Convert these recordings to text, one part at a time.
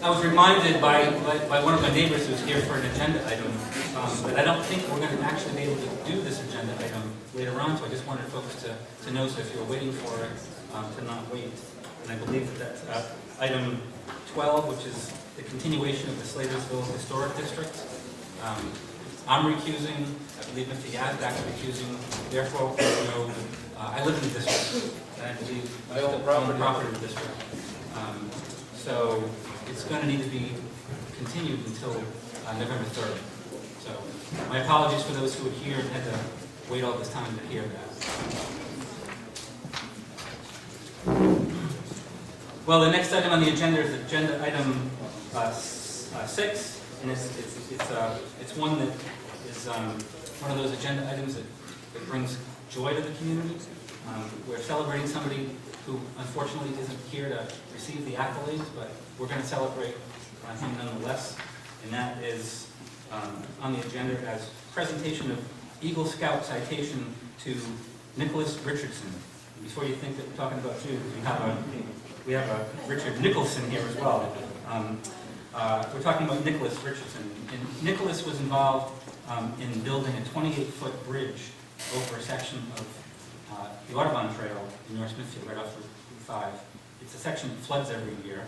I was reminded by one of my neighbors who's here for an agenda item that I don't think we're going to actually be able to do this agenda item later on, so I just wanted folks to know, so if you're waiting for it, to not wait. And I believe that that's item 12, which is the continuation of the Slatersville Historic District. I'm recusing, I believe Mr. Yazdak is recusing, therefore, I live in the district, and I believe I own property in the district. So it's going to need to be continued until November 3rd. So my apologies for those who are here and had to wait all this time to hear that. Well, the next item on the agenda is agenda item 6, and it's one that is one of those agenda items that brings joy to the community. We're celebrating somebody who unfortunately isn't here to receive the accolades, but we're going to celebrate him nonetheless, and that is on the agenda as presentation of Eagle Scout citation to Nicholas Richardson. And before you think that we're talking about you, we have a Richard Nicholson here as well. We're talking about Nicholas Richardson, and Nicholas was involved in building a 28-foot bridge over a section of the Audubon Trail in North Smithfield, right off Route 5. It's a section that floods every year.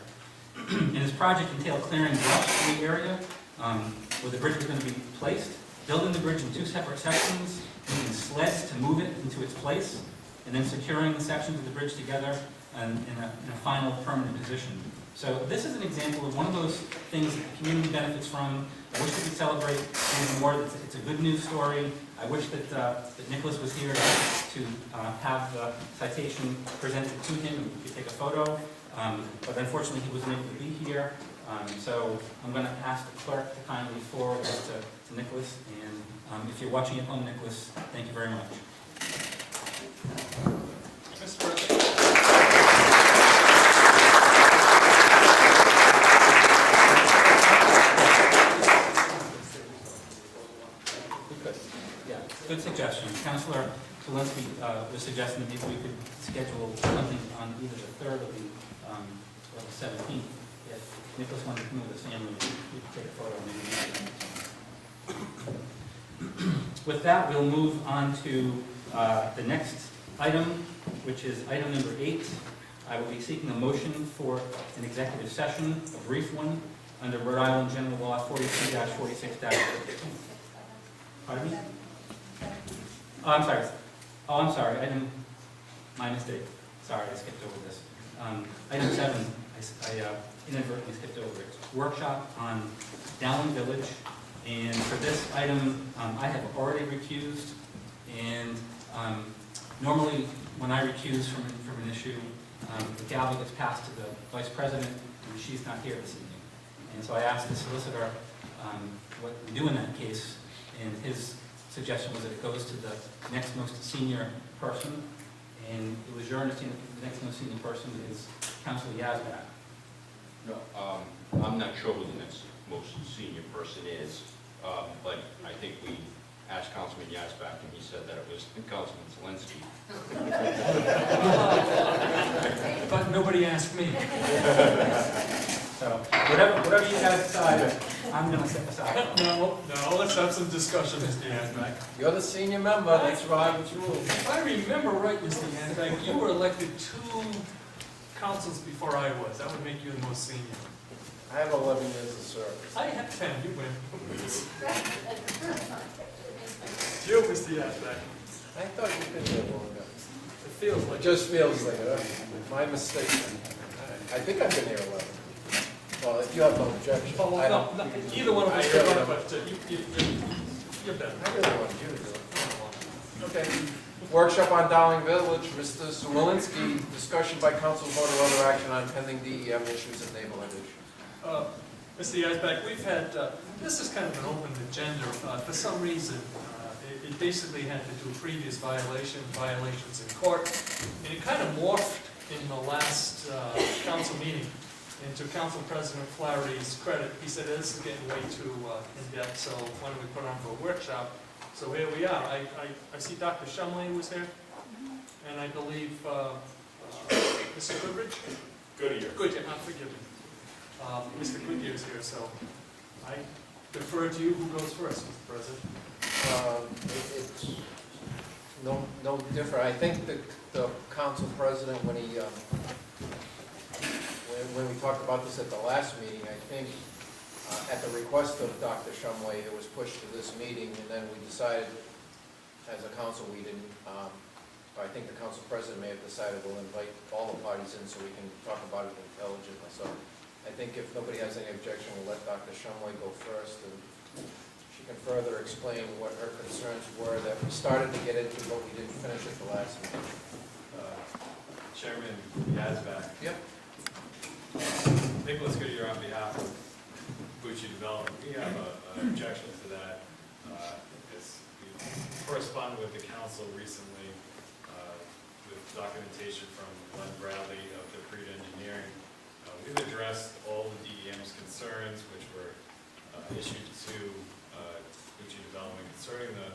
And this project entailed clearing brush in the area where the bridge was going to be placed, building the bridge in 2 separate sections, using sleds to move it into its place, and then securing the sections of the bridge together in a final permanent position. So this is an example of one of those things that the community benefits from. I wish we could celebrate even more. It's a good news story. I wish that Nicholas was here to have the citation presented to him and we could take a photo. But unfortunately, he wasn't able to be here. So I'm going to ask the clerk to kindly forward this to Nicholas. And if you're watching at home, Nicholas, thank you very much. Mr. President. Good suggestion. Councilor Zelensky was suggesting that maybe we could schedule something on either the 3rd or the 17th. If Nicholas wanted to come with his family, we could take a photo. Maybe. With that, we'll move on to the next item, which is item number 8. I will be seeking a motion for an executive session, a brief one, under Rhode Island General Law 42-46-. Pardon me? Oh, I'm sorry. My mistake. Sorry, I skipped over this. Item 7, I inadvertently skipped over it. Workshop on Dowling Village. And for this item, I have already recused. And normally, when I recuse from an issue, the gavel gets passed to the vice president, and she's not here this evening. And so I asked the solicitor what we do in that case, and his suggestion was that it goes to the next most senior person, and it was your understanding that the next most senior person is Councilor Yazdak. No, I'm not sure who the next most senior person is, but I think we asked Councilman Yazdak, and he said that it was Councilman Zelensky. But nobody asked me. So whatever you guys decide, I'm going to step aside. No, let's have some discussion, Mr. Yazdak. You're the senior member, that's Robert's rules. If I remember right, Mr. Yazdak, you were elected 2 councils before I was. That would make you the most senior. I have 11 years of service. I have 10, you win. You, Mr. Yazdak. I thought you'd been here longer. It feels like It just feels like it. My mistake. I think I've been here 11. Well, if you have no objection. Oh, I well, don't. no, either one of us I could really run, don't. but you're better. I really want you to do it. Okay. Workshop on Dowling Village, Mr. Zawinski, discussion by council vote or other action on pending DEM issues and neighborhood issues. Mr. Yazdak, we've had, this is kind of an open agenda. For some reason, it basically had to do previous violations in court, and it kind of morphed in the last council meeting. And to Council President Flaherty's credit, he said, this is getting way too in-depth, so why don't we put on for a workshop? So here we are. I see Dr. Shumley was here, and I believe Mr. Goodrich? Goodyear. Goodyear, forgive me. Mr. Goodyear's here, so I defer to you. Who goes first, Mr. President? It's no different. I think the council president, when he, when we talked about this at the last meeting, I think at the request of Dr. Shumway, it was pushed to this meeting, and then we decided, as a council, we didn't, I think the council president may have decided we'll invite all the parties in so we can talk about it intelligently. So I think if nobody has any objection, we'll let Dr. Shumway go first, and she can further explain what her concerns were that we started to get into, but we didn't finish at the last meeting. Chairman Yazbak. Yep. Nicholas Goodyear on behalf of Bucci Development. We have an objection to that. As we corresponded with the council recently with documentation from Glenn Bradley of Decreed Engineering. We've addressed all the DEM's concerns, which were issued to Bucci Development concerning the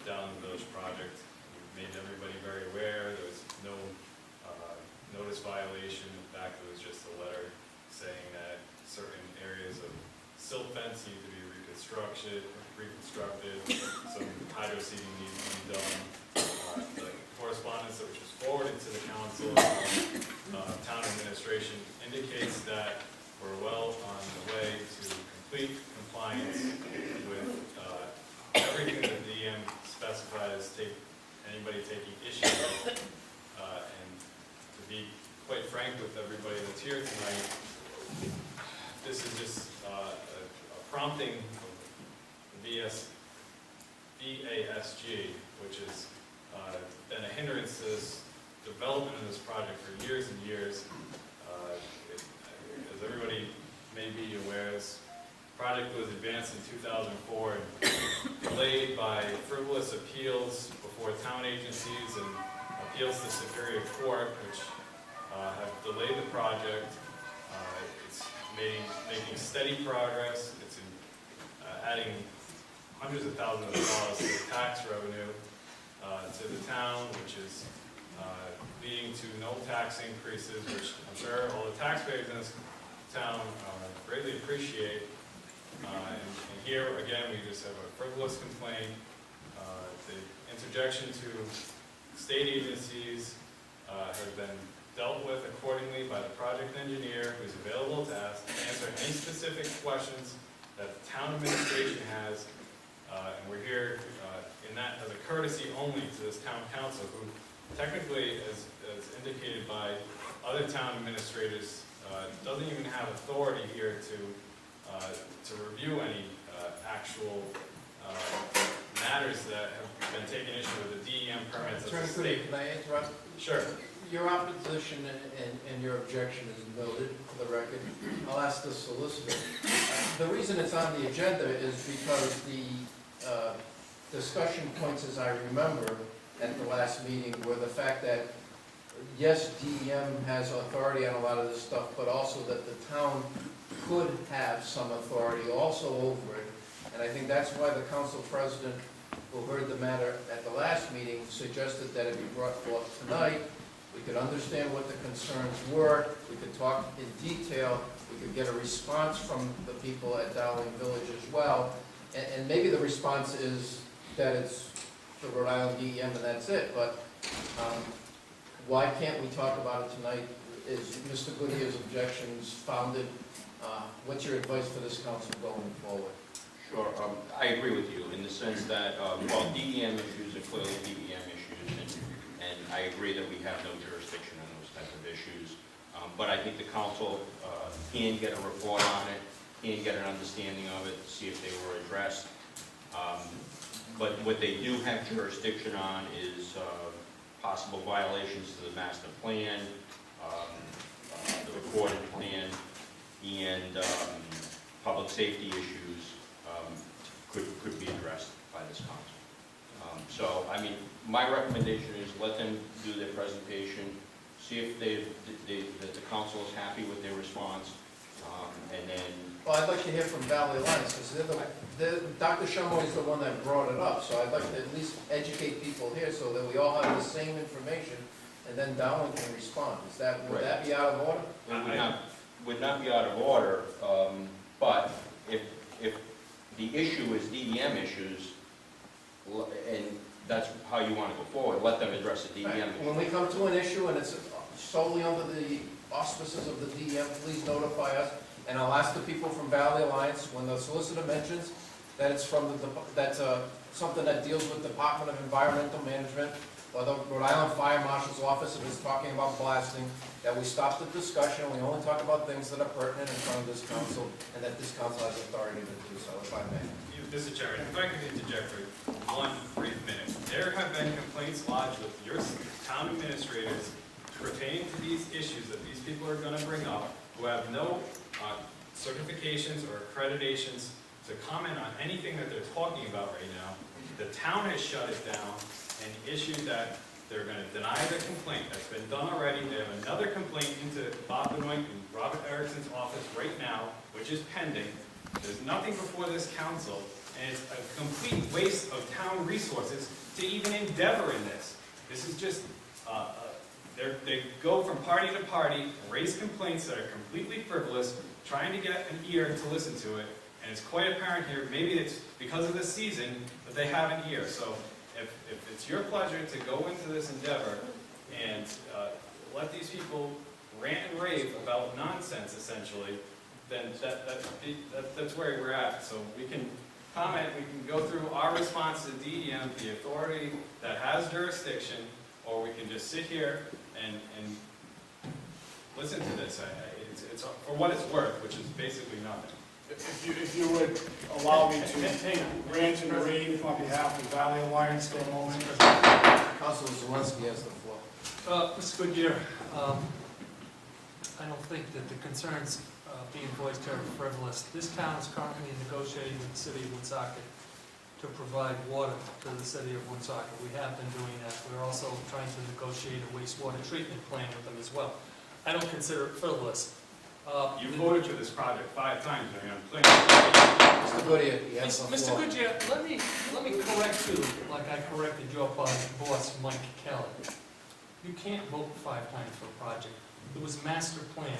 Dowling Village project. We've made everybody very aware. There was no notice violation. In fact, it was just a letter saying that certain areas of silt fence need to be reconstructed, some hydro seeding needs to be done. The correspondence which was forwarded to the council, town administration indicates that we're well on the way to complete compliance with everything that the DM specified as anybody taking issue with. And to be quite frank with everybody that's here tonight, this is just a prompting of the VASG, which has been a hindrance to this development of this project for years and years. As everybody may be aware, this project was advanced in 2004 and delayed by frivolous appeals before town agencies and appeals to Superior Court, which have delayed the project. It's making steady progress. It's adding hundreds of thousands of dollars to the tax revenue to the town, which is leading to no tax increases, which I'm sure all the taxpayers in this town greatly appreciate. And here, again, we just have a frivolous complaint. The interjection to state agencies has been dealt with accordingly by the project engineer, who's available to answer any specific questions that the town administration has. And we're here in that as a courtesy only to this town council, who technically, as indicated by other town administrators, doesn't even have authority here to review any actual matters that have been taken issue with the DEM permits of the state. Can I interrupt? Sure. Your opposition and your objection is noted for the record. I'll ask the solicitor. The reason it's on the agenda is because the discussion points, as I remember, at the last meeting were the fact that, yes, DEM has authority on a lot of this stuff, but also that the town could have some authority also over it. And I think that's why the council president, who heard the matter at the last meeting, suggested that it be brought forth tonight. We could understand what the concerns were, we could talk in detail, we could get a response from the people at Dowling Village as well. And maybe the response is that it's the Rhode Island DEM and that's it, but why can't we talk about it tonight? Is Mr. Goodyear's objections founded? What's your advice for this council going forward? Sure. I agree with you in the sense that, well, DEM issues are clearly DEM issues, and I agree that we have no jurisdiction on those types of issues. But I think the council can get a report on it, can get an understanding of it, see if they were addressed. But what they do have jurisdiction on is possible violations to the master plan, the recorded plan, and public safety issues could be addressed by this council. So, I mean, my recommendation is let them do their presentation, see if that the council is happy with their response, and then... Well, I'd like to hear from Valley Alliance, because Dr. Shumway is the one that brought it up, so I'd like to at least educate people here so that we all have the same information, and then Dowling can respond. Would that be out of order? would not be out of order, but if the issue is DEM issues, and that's how you want to go forward, let them address the DEM issue. When we come to an issue and it's solely under the auspices of the DEM, please notify us. And I'll ask the people from Valley Alliance, when the solicitor mentions that it's from that's something that deals with Department of Environmental Management or the Rhode Island Fire Marshal's Office, if it's talking about blasting, that we stop the discussion, we only talk about things that are pertinent in front of this council, and that this council has authority to do so, if I may. Mr. Chairman, if I could interject for 1 brief minute. There have been complaints lodged with your town administrators pertaining to these issues that these people are going to bring up, who have no certifications or accreditations to comment on anything that they're talking about right now. The town has shut it down and issued that they're going to deny the complaint. That's been done already. They have another complaint into Bob Benoit and Robert Erickson's office right now, which is pending. There's nothing before this council, and it's a complete waste of town resources to even endeavor in this. This is just, they go from party to party, raise complaints that are completely frivolous, trying to get an ear to listen to it, and it's quite apparent here, maybe it's because of the season, that they have an ear. So if it's your pleasure to go into this endeavor and let these people rant and rave about nonsense, essentially, then that's where we're at. So we can comment, we can go through our response to DEM, the authority that has jurisdiction, or we can just sit here and listen to this. It's for what it's worth, which is basically nothing. If you would allow me to rant and rave on behalf of Valley Alliance for a moment. Councilor Zawinski has the floor. Mr. Goodyear, I don't think that the concerns being voiced here are frivolous. This town is currently negotiating with the city of Woonsocket to provide water to the city of Woonsocket. We have been doing that. We're also trying to negotiate a wastewater treatment plan with them as well. I don't consider it frivolous. You voted for this project 5 times during our planning. Mr. Goodyear, you have the Mr. floor. Goodyear, let me correct you like I corrected your boss, Mike Kelly. You can't vote 5 times for a project. It was master plan.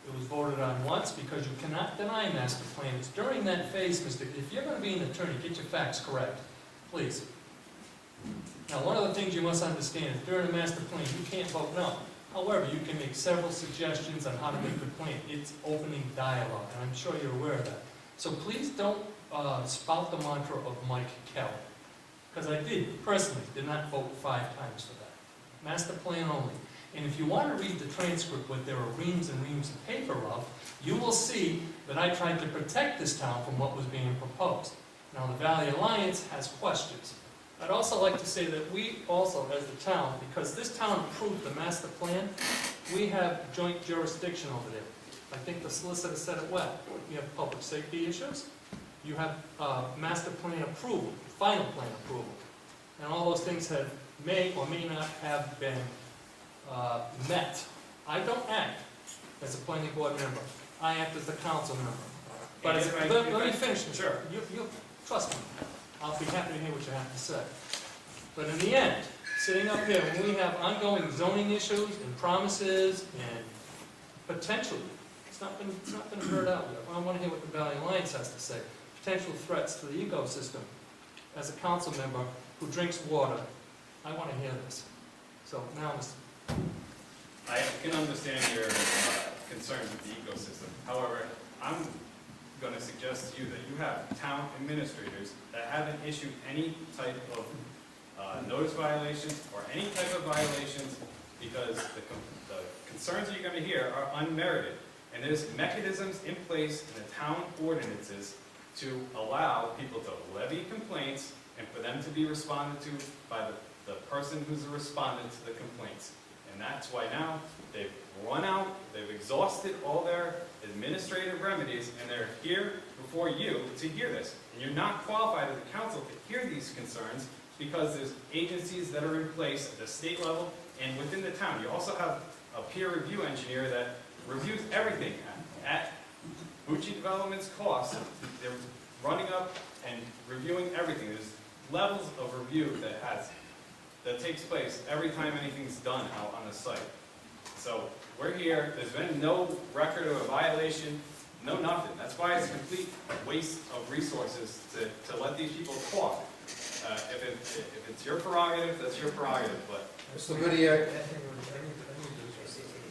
It was voted on once because you cannot deny master plans. During that phase, if you're going to be an attorney, get your facts correct, please. Now, one of the things you must understand is during a master plan, you can't vote no. However, you can make several suggestions on how to make a plan. It's opening dialogue, and I'm sure you're aware of that. So please don't spout the mantra of Mike Kelly, because I personally did not vote 5 times for that. Master plan only. And if you want to read the transcript, what there are reams and reams of paper of, you will see that I tried to protect this town from what was being proposed. Now, the Valley Alliance has questions. I'd also like to say that we also, as the town, because this town approved the master plan, we have joint jurisdiction over there. I think the solicitor said it well. We have public safety issues. You have master plan approval, final plan approval. And all those things may or may not have been met. I don't act as a planning board member. I act as the council member. But let me finish. Sure. You trust me. I'll be happy to hear what you have to say. But in the end, sitting up here, when we have ongoing zoning issues and promises and potentially, it's not been heard out yet. I want to hear what the Valley Alliance has to say. Potential threats to the ecosystem. As a council member who drinks water, I want to hear this. So now, I can understand your concerns with the ecosystem. However, I'm going to suggest to you that you have town administrators that haven't issued any type of notice violations or any type of violations because the concerns that you're going to hear are unmerited. And there's mechanisms in place in the town ordinances to allow people to levy complaints and for them to be responded to by the person who's a respondent to the complaints. And that's why now they've run out, they've exhausted all their administrative remedies, and they're here before you to hear this. And you're not qualified as a council to hear these concerns because there's agencies that are in place at the state level and within the town. You also have a peer review engineer that reviews everything at Bucci Development's cost. They're running up and reviewing everything. There's levels of review that takes place every time anything's done out on the site. So we're here, there's been no record of a violation, no nothing. That's why it's a complete waste of resources to let these people talk. If it's your prerogative, that's your prerogative, but Mr. Goodyear,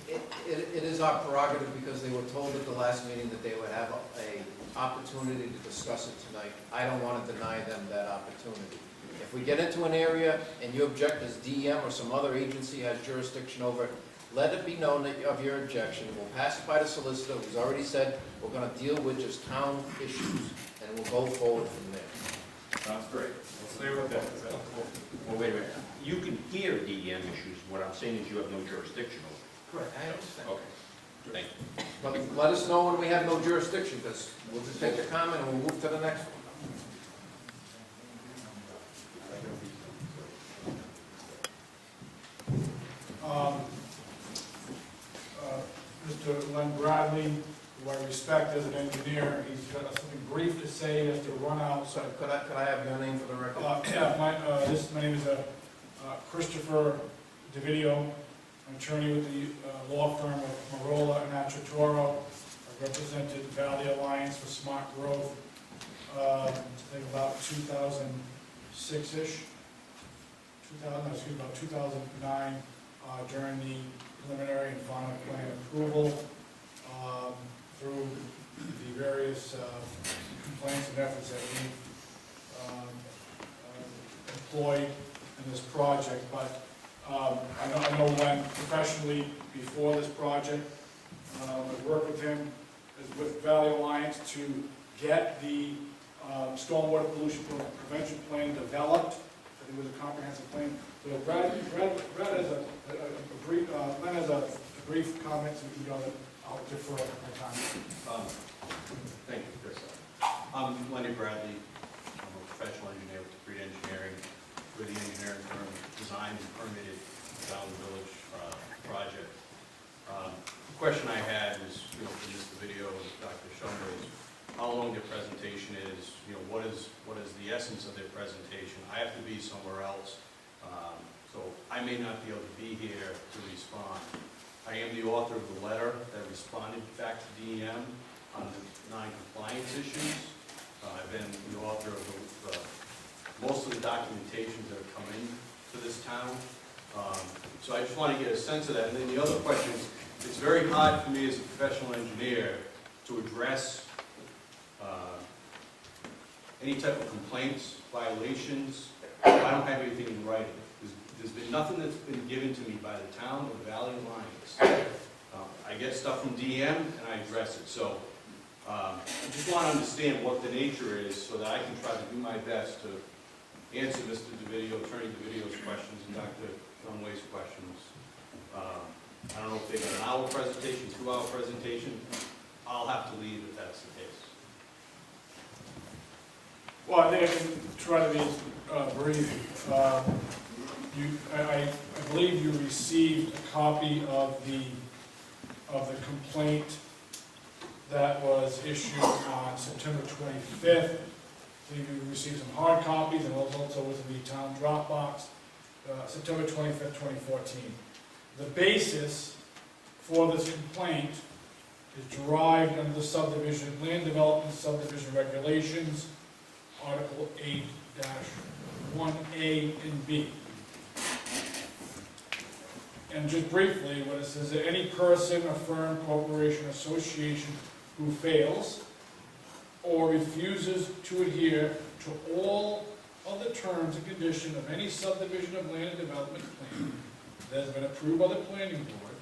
it is our prerogative because they were told at the last meeting that they would have a opportunity to discuss it tonight. I don't want to deny them that opportunity. If we get into an area and you object as DEM or some other agency has jurisdiction over it, let it be known of your objection. We'll pass it by the solicitor, who's already said we're going to deal with just town issues, and we'll go forward from there. sounds great. We'll stay with that. Is that cool? Well, wait a minute. You can hear DEM issues. What I'm saying is you have no jurisdiction over Correct. I understand. it. Okay. Thank you. But let us know when we have no jurisdiction, because we'll just take the comment and we'll move to the next one. Mr. Len Bradley, who I respect as an engineer, he's got something brief to say as to run out. So could I have your name for the record? Yeah, my name is Christopher DeVideo, an attorney with the law firm of Marola and Atratoro. I represented Valley Alliance for Smart Growth, I think about 2006-ish, about 2009, during the preliminary and final plan approval, through the various complaints and efforts that we've employed in this project. But I know Len professionally before this project. I've worked with him with Valley Alliance to get the stormwater pollution prevention plan developed. I think it was a comprehensive plan. So Brad has Len has a brief comment, so you know that I'll defer my time. Thank you, Chris. I'm Lenny Bradley. I'm a professional engineer with Creed Engineering. We're the engineering firm designed and permitted the Dowling Village project. The question I had was, for this video with Dr. Schomer is how long their presentation is, what is the essence of their presentation. I have to be somewhere else, so I may not be able to be here to respond. I am the author of the letter that responded back to DEM on the non-compliance issues. I've been the author of most of the documentations that have come in to this town. So I just want to get a sense of that. And then the other question is, it's very hard for me as a professional engineer to address any type of complaints, violations. I don't have anything in writing. There's been nothing that's been given to me by the town or the Valley Alliance. I get stuff from DEM and I address it. So I just want to understand what the nature is so that I can try to do my best to answer Mr. DeVideo, Attorney DeVideo's questions and Dr. Conway's questions. I don't know if they got an hour presentation, 2-hour presentation. I'll have to leave if that's the case. Well, I think I can try to be brief. I believe you received a copy of the complaint that was issued on September 25th. I believe you received some hard copies and also with the town Dropbox, September 25th, 2014. The basis for this complaint is derived under the subdivision, land development subdivision regulations, Article 8-1A and B. And just briefly, what it says, that any person, a firm, corporation, association who fails or refuses to adhere to all other terms and conditions of any subdivision of land and development plan that has been approved by the planning board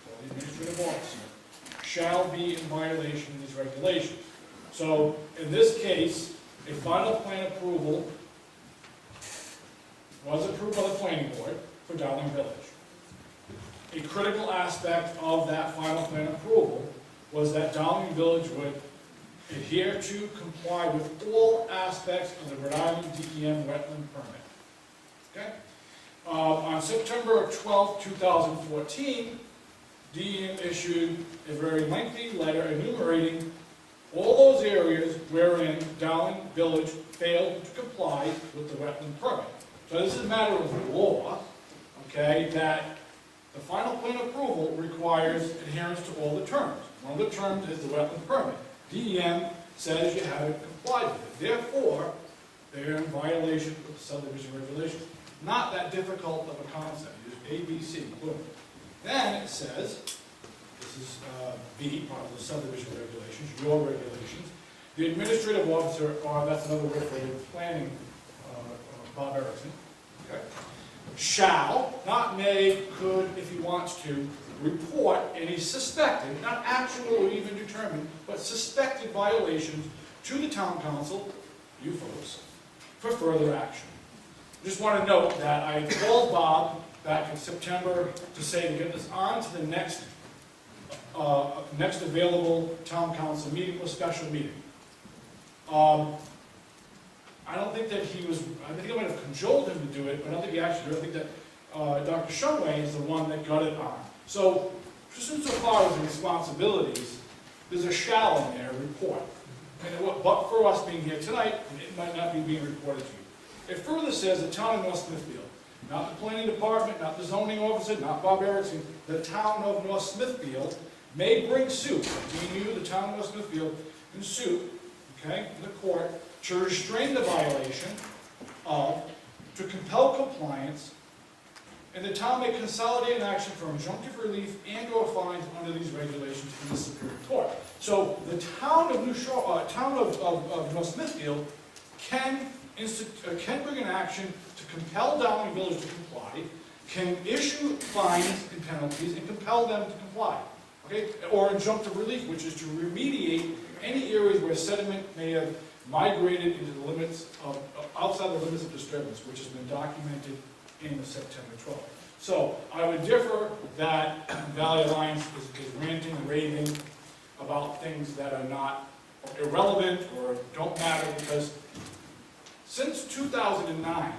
or the administrative officer shall be in violation of these regulations. So, in this case, a final plan approval was approved by the planning board for Dowling Village. A critical aspect of that final plan approval was that Dowling Village would adhere to, comply with all aspects of the Rhode Island DEM wetland permit. Okay? On September 12, 2014, DEM issued a very lengthy letter enumerating all those areas wherein Dowling Village failed to comply with the wetland permit. So this is a matter of law, okay, that The final plan approval requires adherence to all the terms. One of the terms is the wetland permit. DEM says you haven't complied with it. Therefore, they're in violation of the subdivision regulations. Not that difficult of a concept. It's A, B, C, boom. Then it says, this is B, part of the subdivision regulations, your regulations. The administrative officer, or that's another word for the planning, Bob Erickson, okay, shall, not may, could, if he wants to, report any suspected, not actual or even determined, but suspected violations to the town council, you folks, for further action. Just want to note that I called Bob back in September to say to get this on to the next available town council meeting or special meeting. I don't think that he was, I think I might have cajoled him to do it, but I don't think he actually did. I think that Dr. Shumway is the one that got it on. So, just insofar as the responsibilities, there's a shall in there, report. But for us being here tonight, it might not be being reported to you. It further says the town of North Smithfield, not the planning department, not the zoning officer, not Bob Erickson, the town of North Smithfield may bring suit, being you, the town of North Smithfield, in suit, okay, in the court, to restrain the violation of, to compel compliance, and the town may consolidate an action for injunctive relief and or fines under these regulations in the Superior Court. So the town of North Smithfield can bring an action to compel Dowling Village to comply, can issue fines and penalties and compel them to comply, okay? Or injunctive relief, which is to remediate any areas where sediment may have migrated into the limits of, outside the limits of disturbance, which has been documented in September 12th. So I would differ that Valley Alliance is ranting and raving about things that are not irrelevant or don't matter, because since 2009,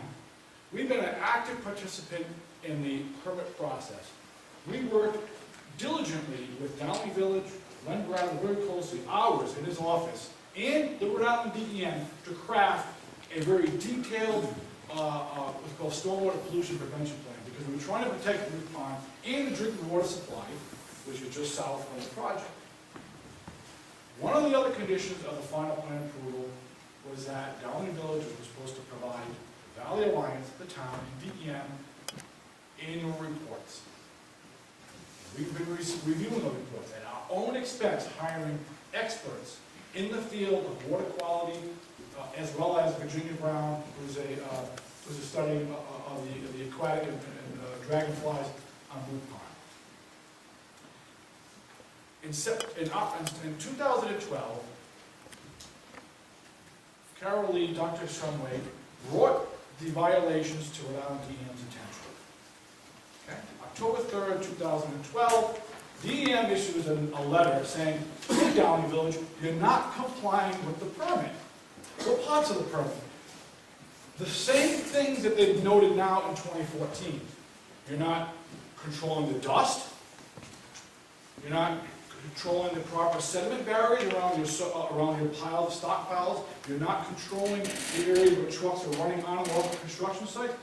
we've been an active participant in the permit process. We worked diligently with Dowling Village, Len Bradley very closely, hours in his office, and the Rhode Island DEM to craft a very detailed what's called stormwater pollution prevention plan, because we were trying to protect the root pond and the drinking water supply, which is just south of the project. One of the other conditions of the final plan approval was that Dowling Village was supposed to provide the Valley Alliance, the town, and DEM annual reports. We've been reviewing those reports at our own expense, hiring experts in the field of water quality, as well as Virginia Brown, who's a study of the aquatic and dragonflies on Blue Pond. In 2012, Carol Lee, Dr. Shumway, brought the violations to Rhode Island DEM's attention. Okay? October 3rd, 2012, DEM issues a letter saying, "Dear Dowling Village, you're not complying with the permit." What parts of the permit? The same things that they've noted now in 2014. You're not controlling the dust. You're not controlling the proper sediment barriers around your pile of stockpiles. You're not controlling the areas where trucks are running on and off the construction sites.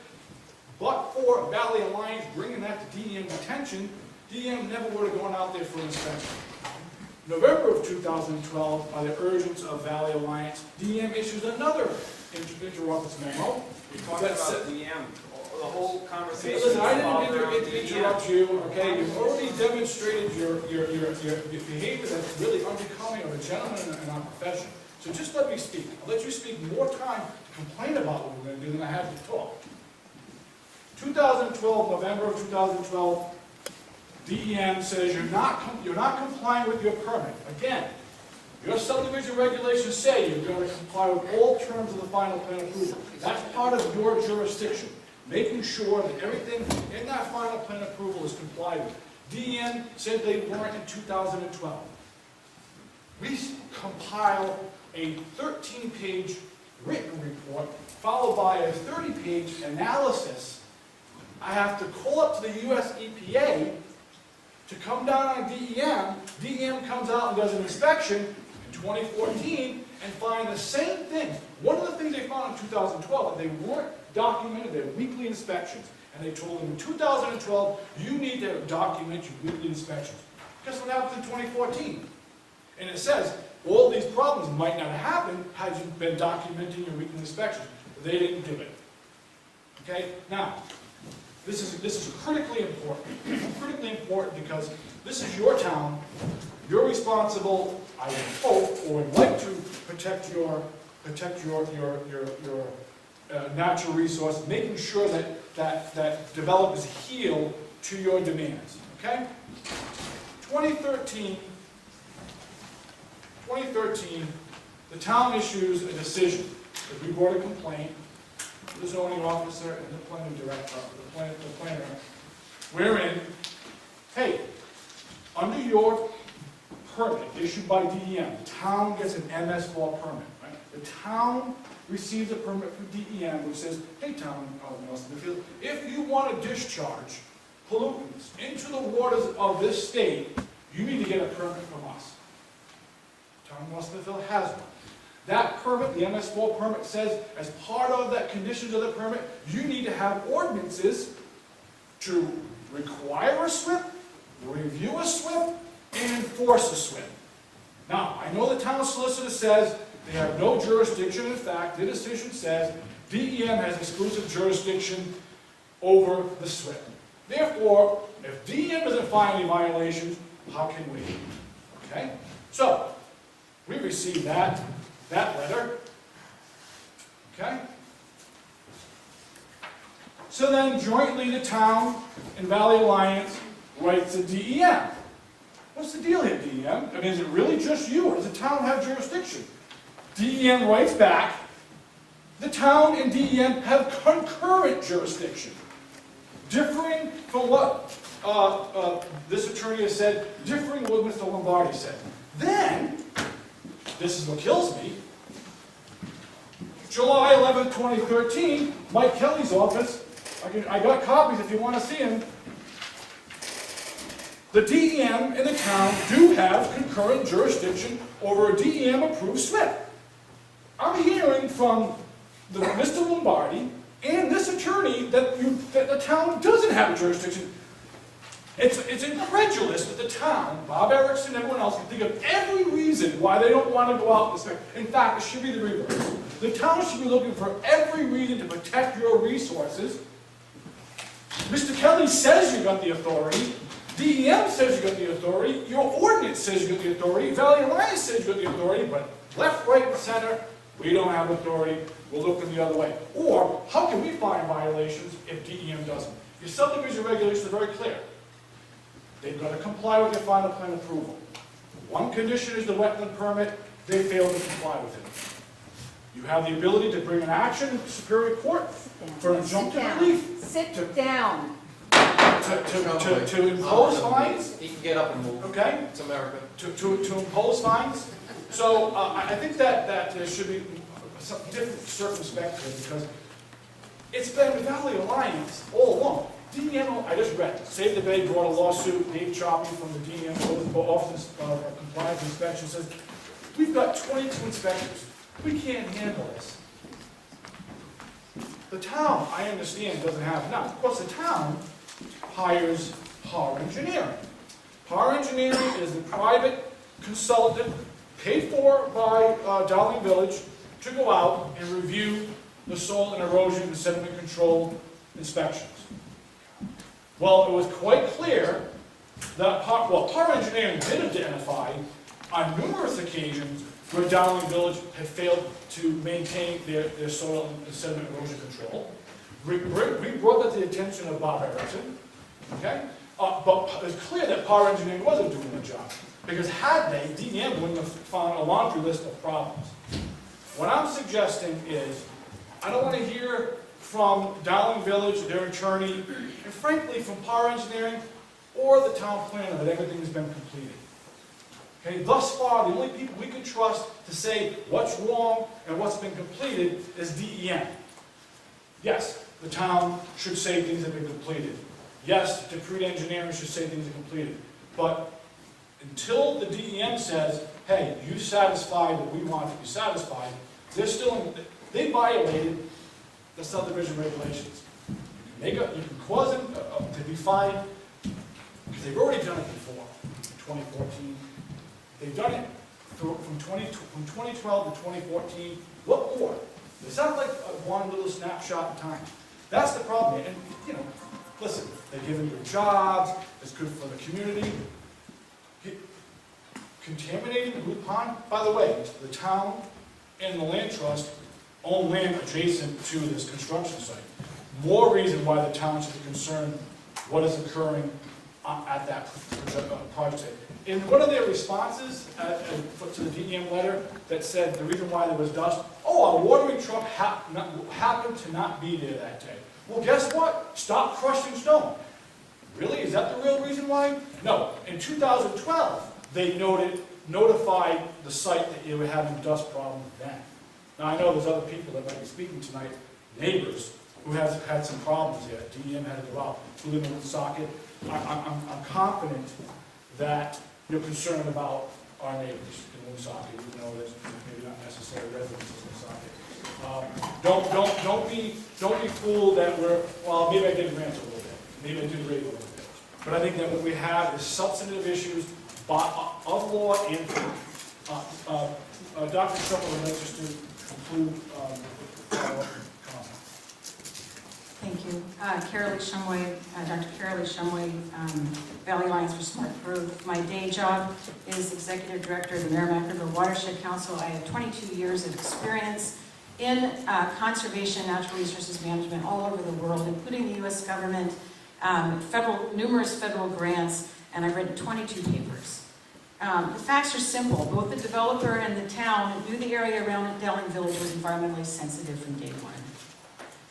But for Valley Alliance bringing that to DEM's attention, DEM never would have gone out there for inspection. November of 2012, by the urgence of Valley Alliance, DEM issues another interoffice memo. You're talking about DEM, the whole conversation. Listen, I about didn't interrupt you, okay? You've already demonstrated your behavior that's really unbecoming of a gentleman in our profession. So just let me speak. I'll let you speak more time to complain about what we're going to do than I have to talk. 2012, November of 2012, DEM says you're not complying with your permit. Again, your subdivision regulations say you're going to comply with all terms of the final plan approval. That's part of your jurisdiction, making sure that everything in that final plan approval is complied with. DEM said they weren't in 2012. We compile a 13-page written report followed by a 30-page analysis. I have to call up to the US EPA to come down on DEM. DEM comes out and does an inspection in 2014 and find the same things. one of the things they found in 2012, that they weren't documented their weekly inspections. And they told them in 2012, you need to document your weekly inspections. Guess what happened in 2014? And it says, all these problems might not have happened had you been documenting your weekly inspections. They didn't do it. Okay? Now, this is critically important. Critically important because this is your town. You're responsible, I would hope, or would like to protect your natural resource, making sure that developers yield to your demands. Okay? 2013, the town issues a decision. We brought a complaint to the zoning officer and the planning director, the planner, wherein, hey, under your permit issued by DEM, the town gets an MS4 permit, right? The town receives a permit from DEM which says, hey, town of Smithfield, if you want to discharge pollutants into the waters of this state, you need to get a permit from us. Town of Smithfield has one. That permit, the MS4 permit, says as part of that conditions of the permit, you need to have ordinances to require a SWIP, review a SWIP, and enforce a SWIP. Now, I know the town solicitor says they have no jurisdiction. In fact, the decision says DEM has exclusive jurisdiction over the SWIP. Therefore, if DEM doesn't find any violations, how can we? Okay? So, we received that letter. Okay? So then, jointly, the town and Valley Alliance writes to DEM. What's the deal here, DEM? I mean, is it really just you, or does the town have jurisdiction? DEM writes back, the town and DEM have concurrent jurisdiction. Differing from what this attorney has said, differing what Mr. Lombardi said. Then, this is what kills me, July 11, 2013, Mike Kelly's office, I got copies if you want to see them. The DEM and the town do have concurrent jurisdiction over a DEM-approved SWIP. I'm hearing from Mr. Lombardi and this attorney that the town doesn't have jurisdiction. It's incredulous that the town, Bob Erickson and everyone else, can think of every reason why they don't want to go out and inspect. In fact, it should be the reverse. The town should be looking for every reason to protect your resources. Mr. Kelly says you got the authority. DEM says you got the authority. Your ordinance says you got the authority. Valley Alliance says you got the authority. But left, right, and center, we don't have authority. We're looking the other way. Or, how can we find violations if DEM doesn't? Your subdivision regulations are very clear. They've got to comply with their final plan approval. One condition is the wetland permit. They fail to comply with it. You have the ability to bring an action in Superior Court for injunctive relief. Sit down. To impose fines. He can get up and move. Okay? It's America. To impose fines. So I think that there should be some different circumspect here because it's been Valley Alliance all along. DEM, I just read, Save the Bay brought a lawsuit, Dave Choppy from the DEM Office of Compliance Inspection says, we've got 22 inspectors. We can't handle this. The town, I understand, doesn't have enough. Of course, the town hires Power Engineering. Power Engineering is the private consultant paid for by Dowling Village to go out and review the soil and erosion and sediment control inspections. Well, it was quite clear that Power Engineering did identify on numerous occasions where Dowling Village had failed to maintain their soil and sediment erosion control. We brought that to the attention of Bob Erickson, okay? But it's clear that Power Engineering wasn't doing their job. Because had they, DEM wouldn't have found a laundry list of problems. What I'm suggesting is, I don't want to hear from Dowling Village, their attorney, and frankly from Power Engineering or the town planner that everything has been completed. Okay, thus far, the only people we can trust to say what's wrong and what's been completed is DEM. Yes, the town should say things have been completed. Yes, Decreed Engineering should say things are completed. But until the DEM says, hey, you satisfied what we want to be satisfied, They violated the subdivision regulations. You can cause them to be fined, because they've already done it before, in 2014. They've done it from 2012 to 2014. What more? It's not like one little snapshot in time. That's the problem. And, listen, they're giving good jobs, it's good for the community. Contaminating the Booth Pond, by the way, the town and the land trust own land adjacent to this construction site. More reason why the town should be concerned what is occurring at that project site. In one of their responses to the DEM letter that said the reason why there was dust, our watering truck happened to not be there that day. Well, guess what? Stop crushing stone. Really? Is that the real reason why? No. In 2012, they notified the site that you were having dust problems then. Now, I know there's other people that might be speaking tonight, neighbors, who have had some problems here. DEM had to go out, who live in Woonsocket. I'm confident that you're concerned about our neighbors in Woonsocket, even though there's maybe not necessarily residents in Woonsocket. Don't be fooled that well, maybe I did rant a little bit. Maybe I did rave a little bit. But I think that what we have is substantive issues of law and Dr. Shuffle would like us to conclude our comment. Thank you. Carolee Shumway, Dr. Carolee Shumway, Valley Alliance for Smart Growth. My day job is Executive Director of the Merrimack River Watershed Council. I have 22 years of experience in conservation and natural resources management all over the world, including the U.S. government, numerous federal grants, and I've written 22 papers. The facts are simple. Both the developer and the town knew the area around Dowling Village was environmentally sensitive from day one.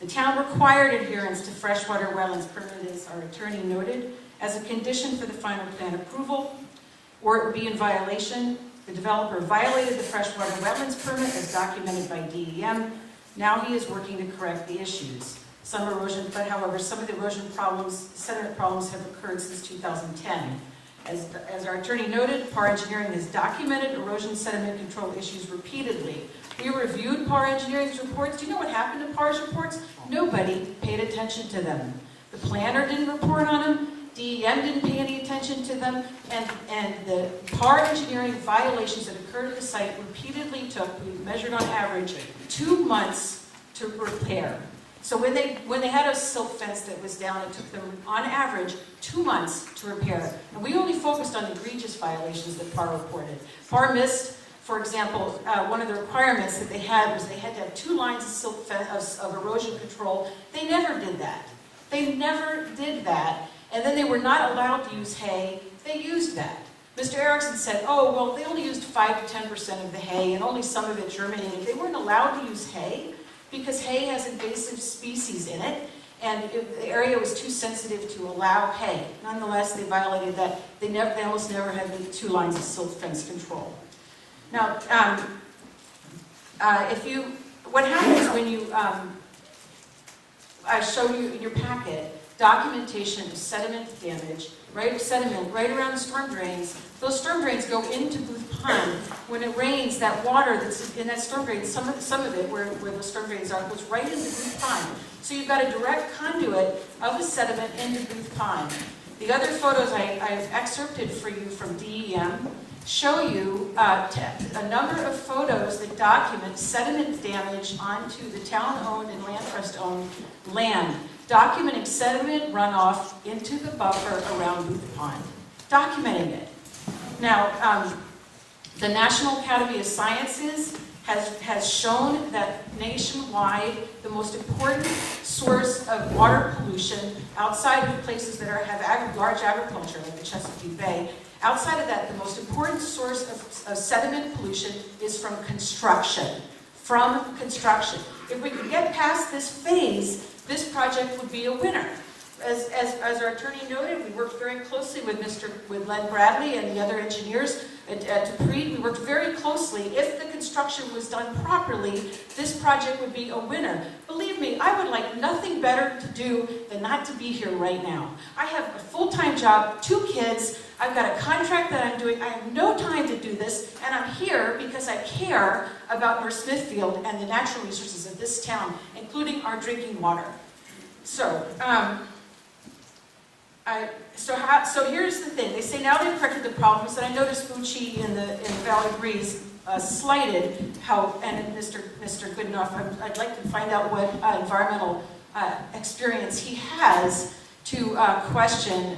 The town required adherence to freshwater wetlands permit, as our attorney noted, as a condition for the final plan approval, or it would be in violation. The developer violated the freshwater wetlands permit as documented by DEM. Now he is working to correct the issues. Some erosion, but however, some of the erosion problems, sediment problems have occurred since 2010. As our attorney noted, PAR Engineering has documented erosion sediment control issues repeatedly. We reviewed PAR Engineering's reports. Do you know what happened to PAR's reports? Nobody paid attention to them. The planner didn't report on them, DEM didn't pay any attention to them, and the PAR Engineering violations that occurred at the site repeatedly took, we measured on average, 2 months to repair. So when they had a silk fence that was down, it took them, on average, 2 months to repair it. And we only focused on egregious violations that PAR reported. PAR missed, for example, one of the requirements that they had was they had to have 2 lines of silk fence of erosion control. They never did that. They never did that. And then they were not allowed to use hay. They used that. Mr. Erickson said, oh, well, they only used 5 to 10% of the hay and only some of it germinated. They weren't allowed to use hay, because hay has invasive species in it, and the area was too sensitive to allow hay. Nonetheless, they violated that. They almost never had the 2 lines of silk fence control. Now, what happens when you, I showed you in your packet, documentation of sediment damage, sediment right around the storm drains. Those storm drains go into Booth Pond. When it rains, that water that's in that storm drain, some of it, where the storm drains are, goes right into Booth Pond. So you've got a direct conduit of the sediment into Booth Pond. The other photos I've excerpted for you from DEM show you a number of photos that document sediment damage onto the town-owned and land trust-owned land, documenting sediment runoff into the buffer around Booth Pond, documenting it. Now, the National Academy of Sciences has shown that nationwide the most important source of water pollution outside of places that have large agriculture, like the Chesapeake Bay, outside of that, the most important source of sediment pollution is from construction. From construction. If we could get past this phase, this project would be a winner. As our attorney noted, we worked very closely with Len Bradley and the other engineers at Dupree. We worked very closely. If the construction was done properly, this project would be a winner. Believe me, I would like nothing better to do than not to be here right now. I have a full-time job, 2 kids, I've got a contract that I'm doing, I have no time to do this, and I'm here because I care about North Smithfield and the natural resources of this town, including our drinking water. So, so here's the thing. They say now they've corrected the problems, and I noticed Bucci in the Valley Breeze slighted how, and Mr. Goodenough, I'd like to find out what environmental experience he has to question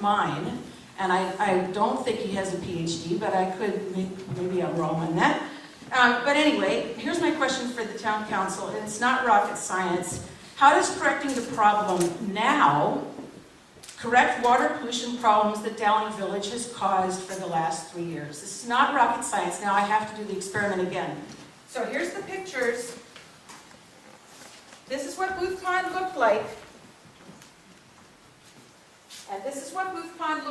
mine. And I don't think he has a PhD, but I could, maybe I'm wrong on that. But anyway, here's my question for the town council, and it's not rocket science. How does correcting the problem now correct water pollution problems that Dowling Village has caused for the last 3 years? This is not rocket science. Now I have to do the experiment again. So here's the pictures. This is what Booth Pond looked like. And this is what Booth Pond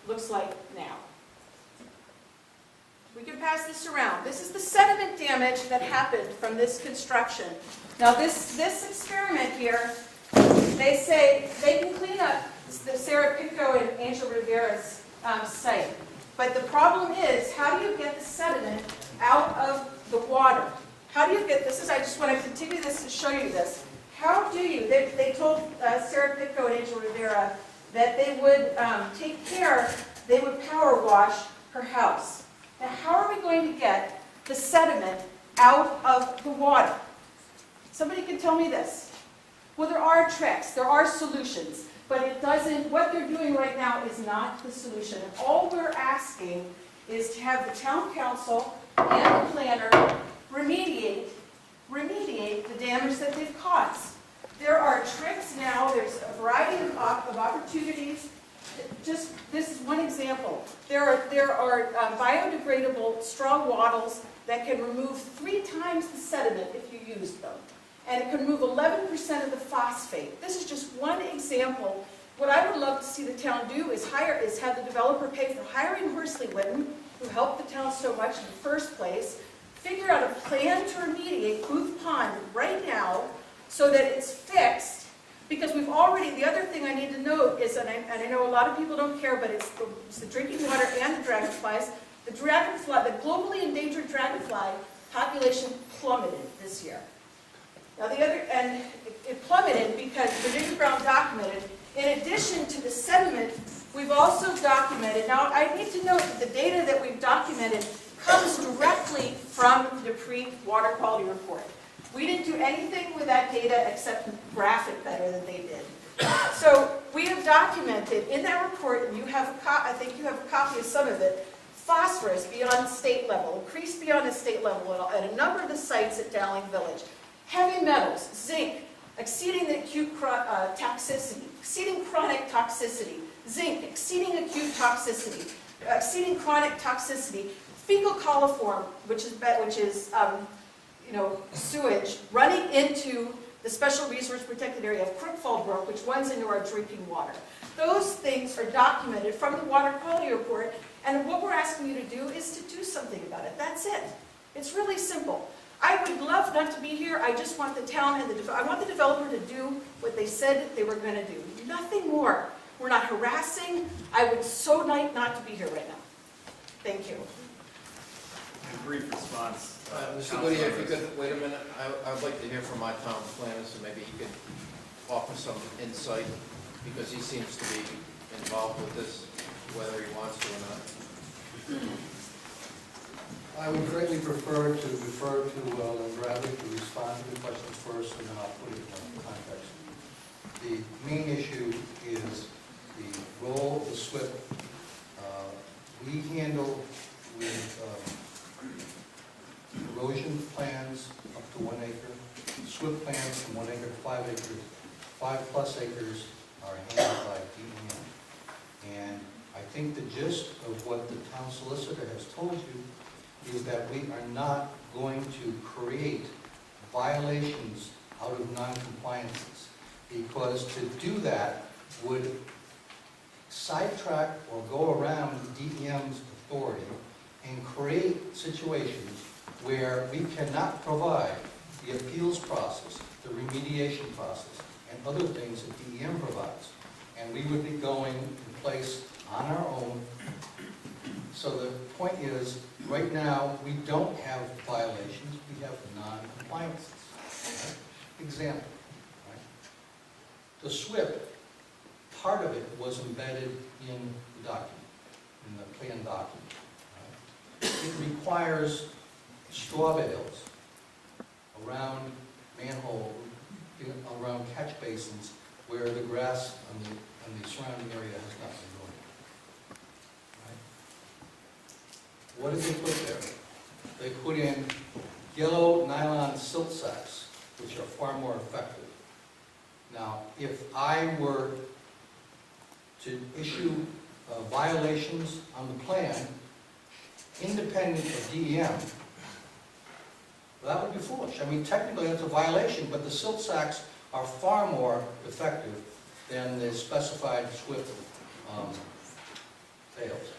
looks like now. We can pass this around. This is the sediment damage that happened from this construction. Now this experiment here, they say they can clean up the Sarah Pico and Angel Rivera's site. But the problem is, how do you get the sediment out of the water? How do you get this? I just want to continue this to show you this. How do you? They told Sarah Pico and Angel Rivera that they would take care, they would power wash her house. Now, how are we going to get the sediment out of the water? Somebody can tell me this. Well, there are tricks, there are solutions, but it doesn't, what they're doing right now is not the solution. And all we're asking is to have the town council and the planner remediate the damage that they've caused. There are tricks now, there's a variety of opportunities. Just, this is one example. There are biodegradable straw wattles that can remove 3 times the sediment if you use them. And it can remove 11% of the phosphate. This is just one example. What I would love to see the town do is have the developer pay for hiring Horsley Witten, who helped the town so much in the first place, figure out a plan to remediate Booth Pond right now so that it's fixed, because we've already, the other thing I need to note is, and I know a lot of people don't care, but it's the drinking water and the dragonflies. The globally endangered dragonfly population plummeted this year. Now and it plummeted because Virginia Brown documented, in addition to the sediment, we've also documented, now I need to note that the data that we've documented comes directly from the Dupree Water Quality Report. We didn't do anything with that data except graph it better than they did. So we have documented in that report, and you have I think you have a copy of some of it, phosphorus beyond state level, increased beyond the state level at a number of the sites at Dowling Village. Heavy metals, zinc, exceeding the acute toxicity, exceeding chronic toxicity, zinc, exceeding acute toxicity, exceeding chronic toxicity, fecal coliform, which is sewage running into the special resource protected area of Crookfall Brook, which runs into our drinking water. Those things are documented from the water quality report, and what we're asking you to do is to do something about it. That's it. It's really simple. I would love not to be here. I just want the town and I want the developer to do what they said they were going to do. Nothing more. We're not harassing. I would so like not to be here right now. Thank you. A brief response. Mr. Goodyear, if you could, wait a minute, I would like to hear from my town planner, so maybe he could offer some insight, because he seems to be involved with this, whether he wants to or not. I would greatly prefer to refer to Lynn Bradley to respond to the questions first, and then I'll put it in context. The main issue is the role of the SWIP. We handle with erosion plans up to 1 acre, SWIP plans from 1 acre to 5 acres. 5+ acres are handled by DEM. And I think the gist of what the town solicitor has told you is that we are not going to create violations out of non-compliances, because to do that would sidetrack or go around DEM's authority and create situations where we cannot provide the appeals process the remediation process, and other things that DEM provides. And we would be going in place on our own. So the point is, right now, we don't have violations, we have non-compliances. Right? Example, right? The SWIP, part of it was embedded in the document, in the plan document. Right? It requires straw bales around manhole, around catch basins where the grass on the surrounding area has not been growing. Right? What did they put there? They put in yellow nylon silt sacks, which are far more effective. Now, if I were to issue violations on the plan, independent of DEM, well, that would be foolish. I mean, technically that's a violation, but the silt sacks are far more effective than the specified SWIP bales.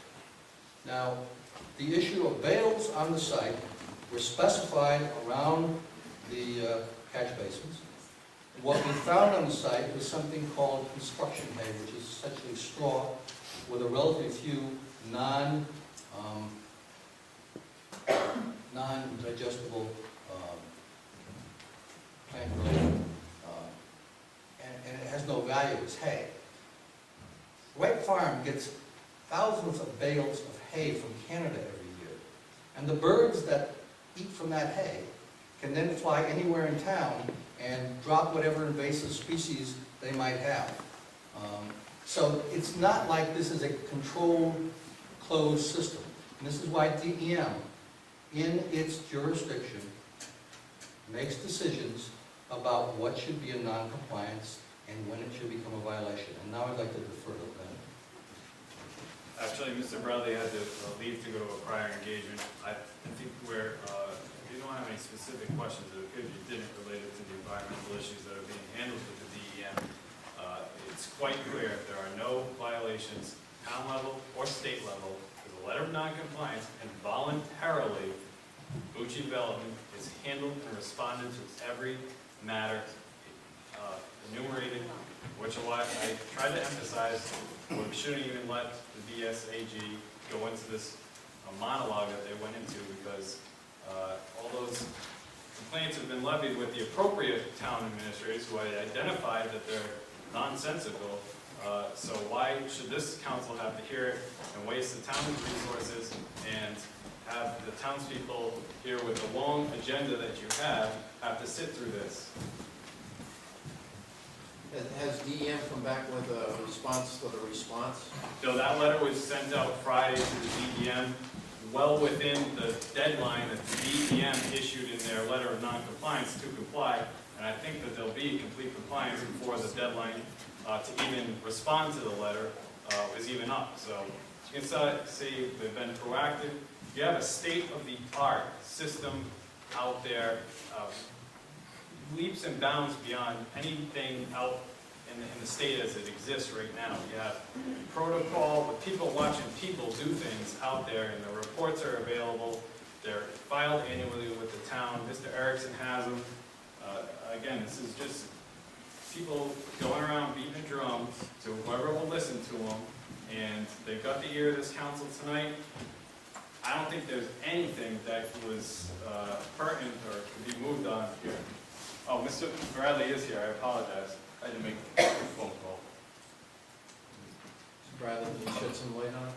Now, the issue of bales on the site were specified around the catch basins. What we found on the site was something called construction hay, which is essentially straw with a relatively few non-digestible plant-related, and it has no value as hay. Wright Farm gets thousands of bales of hay from Canada every year, and the birds that eat from that hay can then fly anywhere in town and drop whatever invasive species they might have. So it's not like this is a controlled, closed system. And this is why DEM, in its jurisdiction, makes decisions about what should be a non-compliance and when it should become a violation. And now I'd like to defer to that. Actually, Mr. Bradley had to leave to go to a prior engagement. I think where, if you don't have any specific questions, it appears you didn't relate it to the environmental issues that are being handled with the DEM. It's quite clear if there are no violations, town level or state level, with a letter of non-compliance, and voluntarily, Bucci Development is handled and responded to every matter enumerated, which is why I tried to emphasize we shouldn't even let the BSAG go into this monologue that they went into, because all those complaints have been levied with the appropriate town administrators who I identified that they're nonsensical. So why should this council have to hear it and waste the town's resources and have the townspeople here with the long agenda that you have to sit through this? Has DEM come back with a response to the response? So that letter was sent out Friday to the DEM, well within the deadline that the DEM issued in their letter of non-compliance to comply, and I think that there'll be complete compliance before the deadline to even respond to the letter is even up. So you can say they've been proactive. You have a state-of-the-art system out there, leaps and bounds beyond anything out in the state as it exists right now. You have protocol with people watching people do things out there, and the reports are available. They're filed annually with the town. Mr. Erickson has them. Again, this is just people going around beating a drum to whoever will listen to them, and they've got the ear of this council tonight. I don't think there's anything that was pertinent or could be moved on here. Oh, Mr. Bradley is here. I apologize. I didn't make a phone call. Mr. Bradley, can you shed some light on it?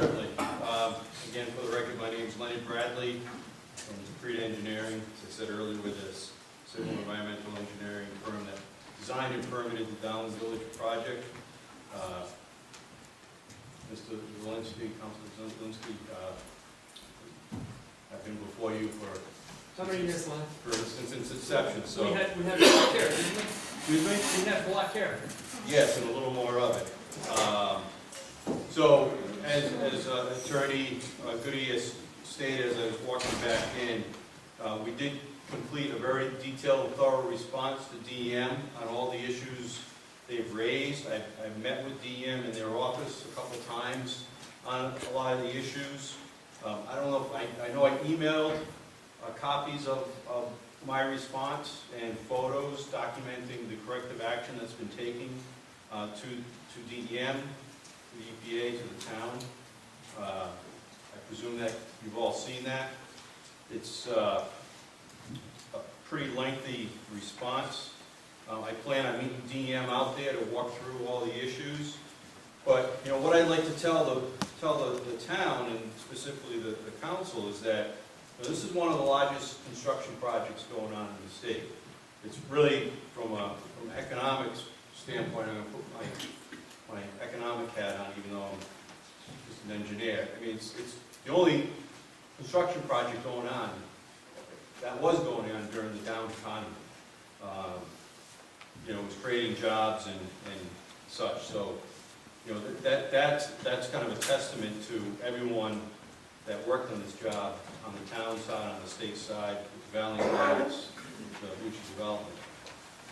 Certainly. Again, for the record, my name is Lenny Bradley from Street Engineering. As I said earlier, with this civil environmental engineering firm that designed and permitted the Dowling Village project. Mr. Zelinski, Councilor Zelinski, I've been before you for How many years left? since its inception. So We had black hair, didn't we? excuse me. We had black hair. Yes, and a little more of it. So, as Attorney Goody has stated, as I was walking back in, we did complete a very detailed and thorough response to DEM on all the issues they've raised. I've met with DEM in their office a couple times on a lot of the issues. I don't know if I know I emailed copies of my response and photos documenting the corrective action that's been taken to DEM, to the EPA, to the town. I presume that you've all seen that. It's a pretty lengthy response. I plan on meeting DEM out there to walk through all the issues. But, you know, what I'd like to tell the town, and specifically the council, is that this is one of the largest construction projects going on in the state. It's really, from an economic standpoint, I'm going to put my economic hat on, even though I'm just an engineer. I mean, it's the only construction project going on that was going on during the down economy. You know, it was creating jobs and such. So, you know, that's kind of a testament to everyone that worked on this job, on the town side, on the state side, with the Valley Alliance, with the Lucia Development.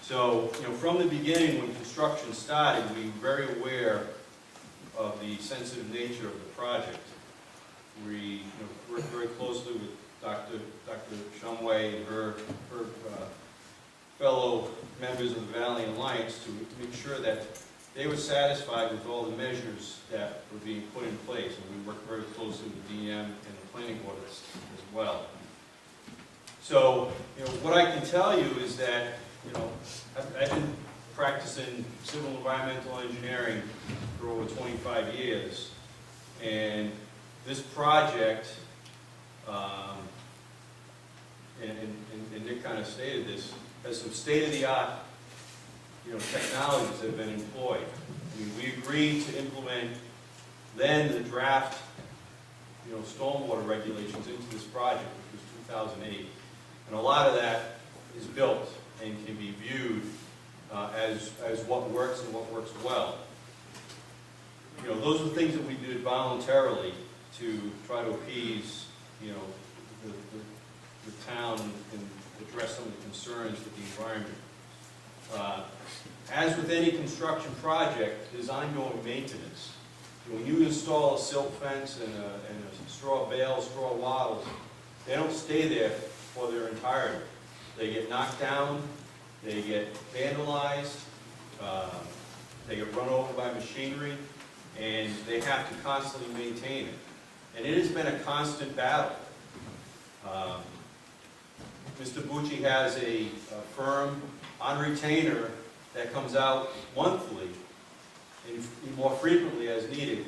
So, you know, from the beginning, when construction started, we were very aware of the sensitive nature of the project. We worked very closely with Dr. Shumway and her fellow members of the Valley Alliance to make sure that they were satisfied with all the measures that were being put in place. And we worked very closely with DEM and the planning board as well. So, you know, what I can tell you is that, you know, I've been practicing civil environmental engineering for over 25 years. And this project, and Nick kind of stated this, has some state-of-the-art, you know, technologies that have been employed. I mean, we agreed to implement then the draft, you know, stormwater regulations into this project, which was 2008. And a lot of that is built and can be viewed as what works and what works well. You know, those are things that we did voluntarily to try to appease, you know, the town and address some of the concerns with the environment. As with any construction project, there's ongoing maintenance. When you install a silt fence and a straw bale, straw wattles, they don't stay there for their entirety. They get knocked down, they get vandalized, they get run over by machinery, and they have to constantly maintain it. And it has been a constant battle. Mr. Bucci has a firm on retainer that comes out monthly and more frequently as needed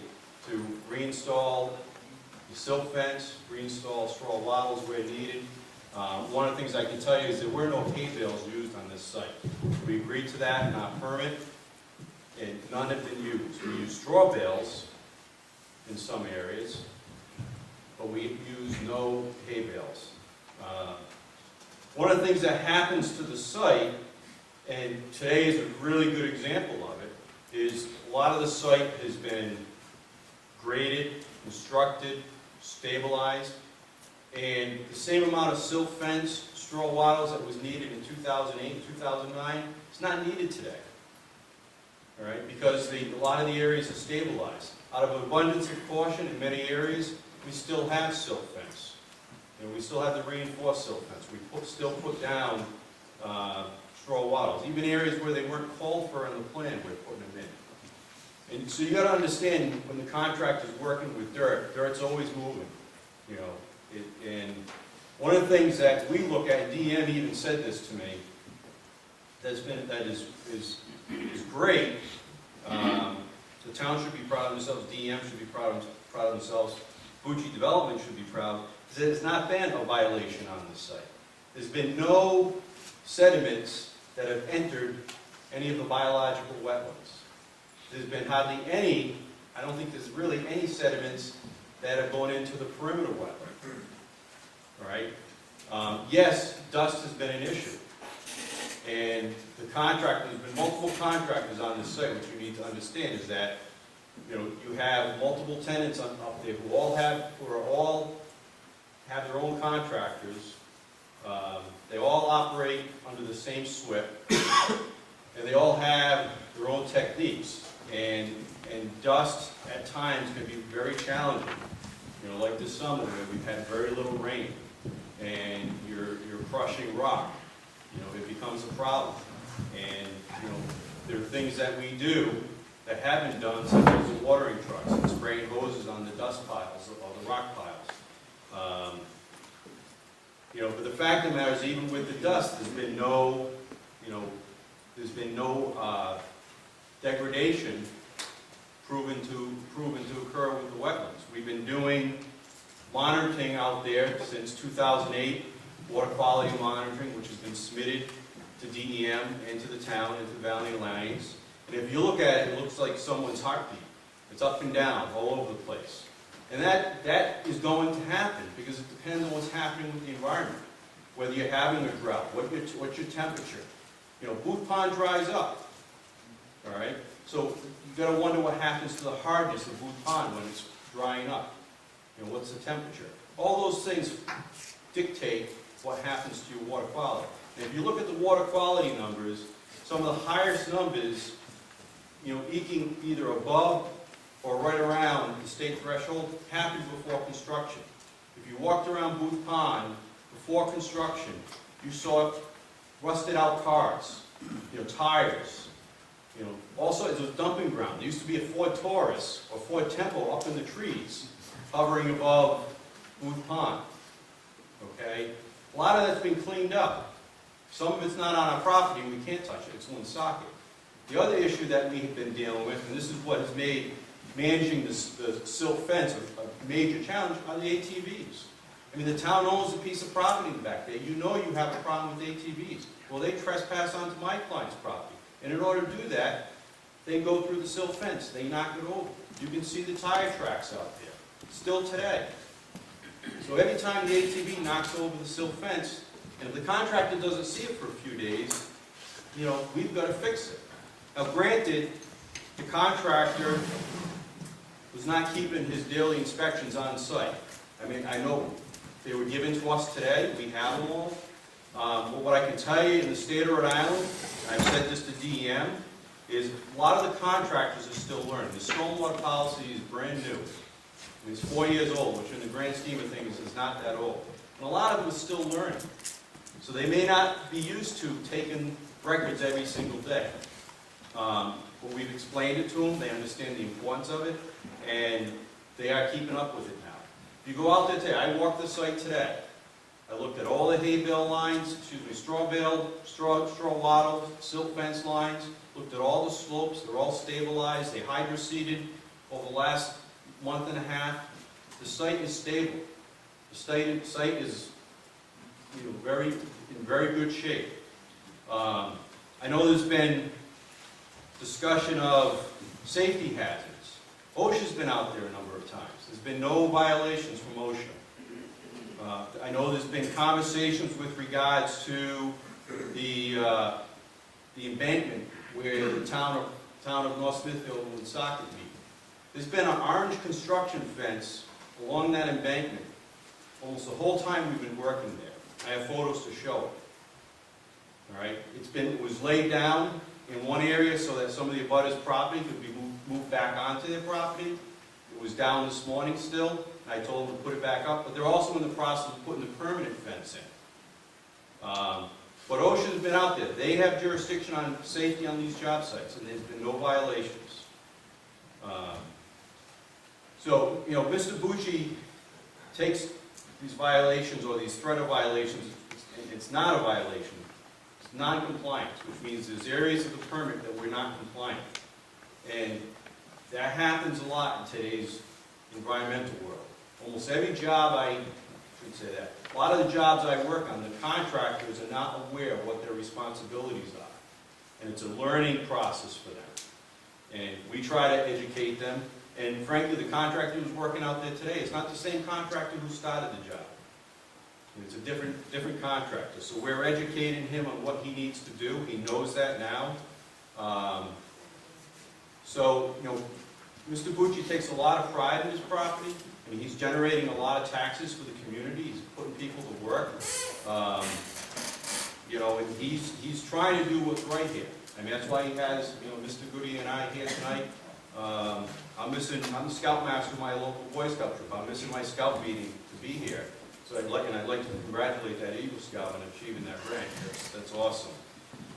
to reinstall the silt fence, reinstall straw wattles where needed. One of the things I can tell you is there were no hay bales used on this site. We agreed to that in our permit, and none have been used. We use straw bales in some areas, but we use no hay bales. One of the things that happens to the site, and today is a really good example of it, is a lot of the site has been graded, constructed, stabilized, and the same amount of silt fence, straw wattles that was needed in 2008 and 2009, it's not needed today. All right, because a lot of the areas are stabilized. Out of abundance of caution, in many areas, we still have silt fence. And we still have the reinforced silt fence. We still put down straw wattles. Even areas where they weren't called for in the plan, we're putting them in. And so you got to understand, when the contractor's working with dirt, dirt's always moving. You know, and one of the things that we look at, DEM even said this to me, that is great. The town should be proud of themselves. DEM should be proud of themselves. Bucci Development should be proud, because it has not been a violation on this site. There's been no sediments that have entered any of the biological wetlands. There's been hardly any, I don't think there's really any sediments that have gone into the perimeter wetland. All right? Yes, dust has been an issue. And the contractor, there's been multiple contractors on this site. What you need to understand is that, you know, you have multiple tenants up there who all have their own contractors. They all operate under the same SWIP, and they all have their own techniques. And dust at times can be very challenging. You know, like this summer where we've had very little rain, and you're crushing rock. problem. And, you know, there are things that we do that have been done, such as the watering trucks and spraying hoses on the dust piles or the rock piles. You know, but the fact of the matter is, even with the dust, there's been no, you know, degradation proven to occur with the wetlands. We've been doing monitoring out there since 2008, water quality monitoring, which has been submitted to DEM and to the town and to Valley Alliance. And if you look at it, it looks like someone's heartbeat. It's up and down, all over the place. And that is going to happen because it depends on what's happening with the environment. Whether you're having a drought, what's your temperature. You know, Booth Pond dries up, all right? So you've got to wonder what happens to the hardness of Booth Pond when it's drying up. You know, what's the temperature? All those things dictate what happens to your water quality. And if you look at the water quality numbers, some of the highest numbers, you know, eking either above or right around the state threshold, happened before construction. If you walked around Booth Pond before construction, you saw rusted out cars, you know, tires, you know, also as a dumping ground. There used to be a Ford Taurus or Ford Tempo up in the trees, hovering above Booth Pond. Okay? A lot of that's been cleaned up. Some of it's not on our property, we can't touch it, it's one socket. The other issue that we have been dealing with, and this is what has made managing the silt fence a major challenge, are the ATVs. I mean, the town owns a piece of property back there. You know you have a problem with ATVs. Well, they trespass onto my client's property. And in order to do that, they go through the silt fence. They knock it over. You can see the tire tracks out there, still today. So every time the ATV knocks over the silt fence, and if the contractor doesn't see it for a few days, you know, we've got to fix it. Now, granted, the contractor was not keeping his daily inspections on site. I mean, I know they were given to us today. We have them all. But what I can tell you in the state of Rhode Island, and I've said this to DEM, is a lot of the contractors are still learning. The stormwater policy is brand new. I mean, it's 4 years old, which in the grand scheme of things is not that old. And a lot of them are still learning. So they may not be used to taking records every single day. But we've explained it to them. They understand the importance of it. And they are keeping up with it now. If you go out there today, I walked the site today. I looked at all the hay bale lines, straw bale, straw wattle, silt fence lines, looked at all the slopes. They're all stabilized. They hydroseeded over the last month and a half. The site is stable. The site is, you know, in very good shape. I know there's been discussion of safety hazards. OSHA's been out there a number of times. There's been no violations from OSHA. I know there's been conversations with regards to the embankment where the town of North Smithfield and Woonsocket meet. There's been an orange construction fence along that embankment almost the whole time we've been working there. I have photos to show it. All right, it was laid down in one area so that some of the abutters' property could be moved back onto their property. It was down this morning still, and I told them to put it back up, but they're also in the process of putting the permanent fence in. But OSHA's been out there. They have jurisdiction on safety on these job sites, and there's been no violations. So, you know, Mr. Bucci takes these violations or these threat of violations, it's not a violation. It's non-compliance, which means there's areas of the permit that we're not compliant. And that happens a lot in today's environmental world. Almost every job a lot of the jobs I work on, the contractors are not aware of what their responsibilities are. And it's a learning process for them. And we try to educate them. And frankly, the contractor who's working out there today is not the same contractor who started the job. It's a different contractor. So we're educating him on what he needs to do. He knows that now. So, you know, Mr. Bucci takes a lot of pride in his property. I mean, he's generating a lot of taxes for the community. He's putting people to work. You know, and he's trying to do what's right here. I mean, that's why he has, you know, Mr. Goody and I here tonight. I'm the scoutmaster of my local Boy Scout troop. I'm missing my scout meeting to be here. So I'd like to congratulate that Eagle Scout on achieving that rank. That's awesome.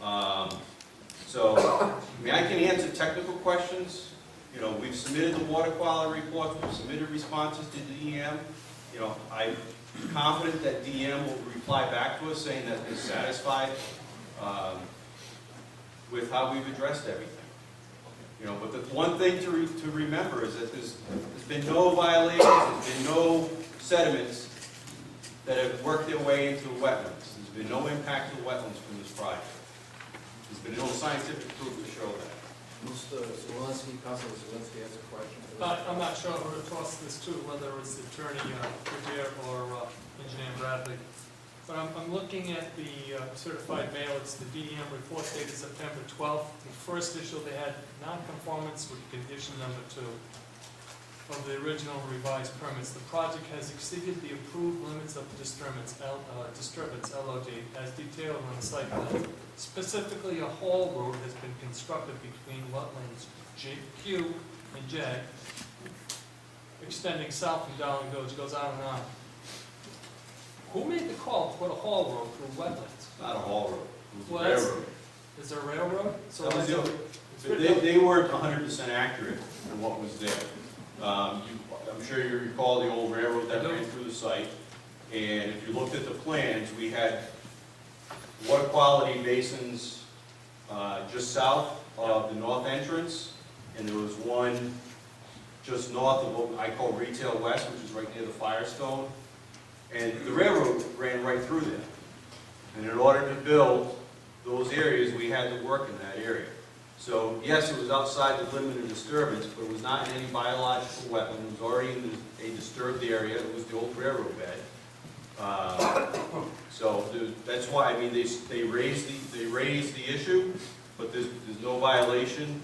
So, I mean, I can answer technical questions. You know, we've submitted the water quality reports, we've submitted responses to DEM. You know, I'm confident that DEM will reply back to us saying that they're satisfied with how we've addressed everything. You know, but the one thing to remember is that there's been no violations, there's been no sediments that have worked their way into the wetlands. There's been no impact to the wetlands from this project. There's been no scientific proof to show that. Mr. Zelinski, Councilor Zelinski has a question. I'm not sure who to toss this to, whether it's Attorney Revere or Engineer Bradley. But I'm looking at the certified mail. It's the DEM report dated September 12th. The first issue, they had non-conformance with condition number 2 of the original revised permits. The project has exceeded the approved limits of disturbance, LOD, as detailed on the site plan. Specifically, a haul road has been constructed between wetlands Q and J, extending south from Dowling Village, goes on and on. Who made the call to put a haul road through wetlands? Not a haul road, it was Well, a that's- railroad. Is there a railroad? So That was that's They weren't 100% accurate in what was there. I'm sure you recall the old railroad that ran through the site, and if you looked at the plans, we had water quality basins just south of the north entrance, and there was one just north of what I call Retail West, which is right near the Firestone, and the railroad ran right through there. And in order to build those areas, we had to work in that area. So yes, it was outside the limit of disturbance, but it was not in any biological wetland. It was already in a disturbed area. It was the old railroad bed. That's why, I mean, they raised the issue, but there's no violation.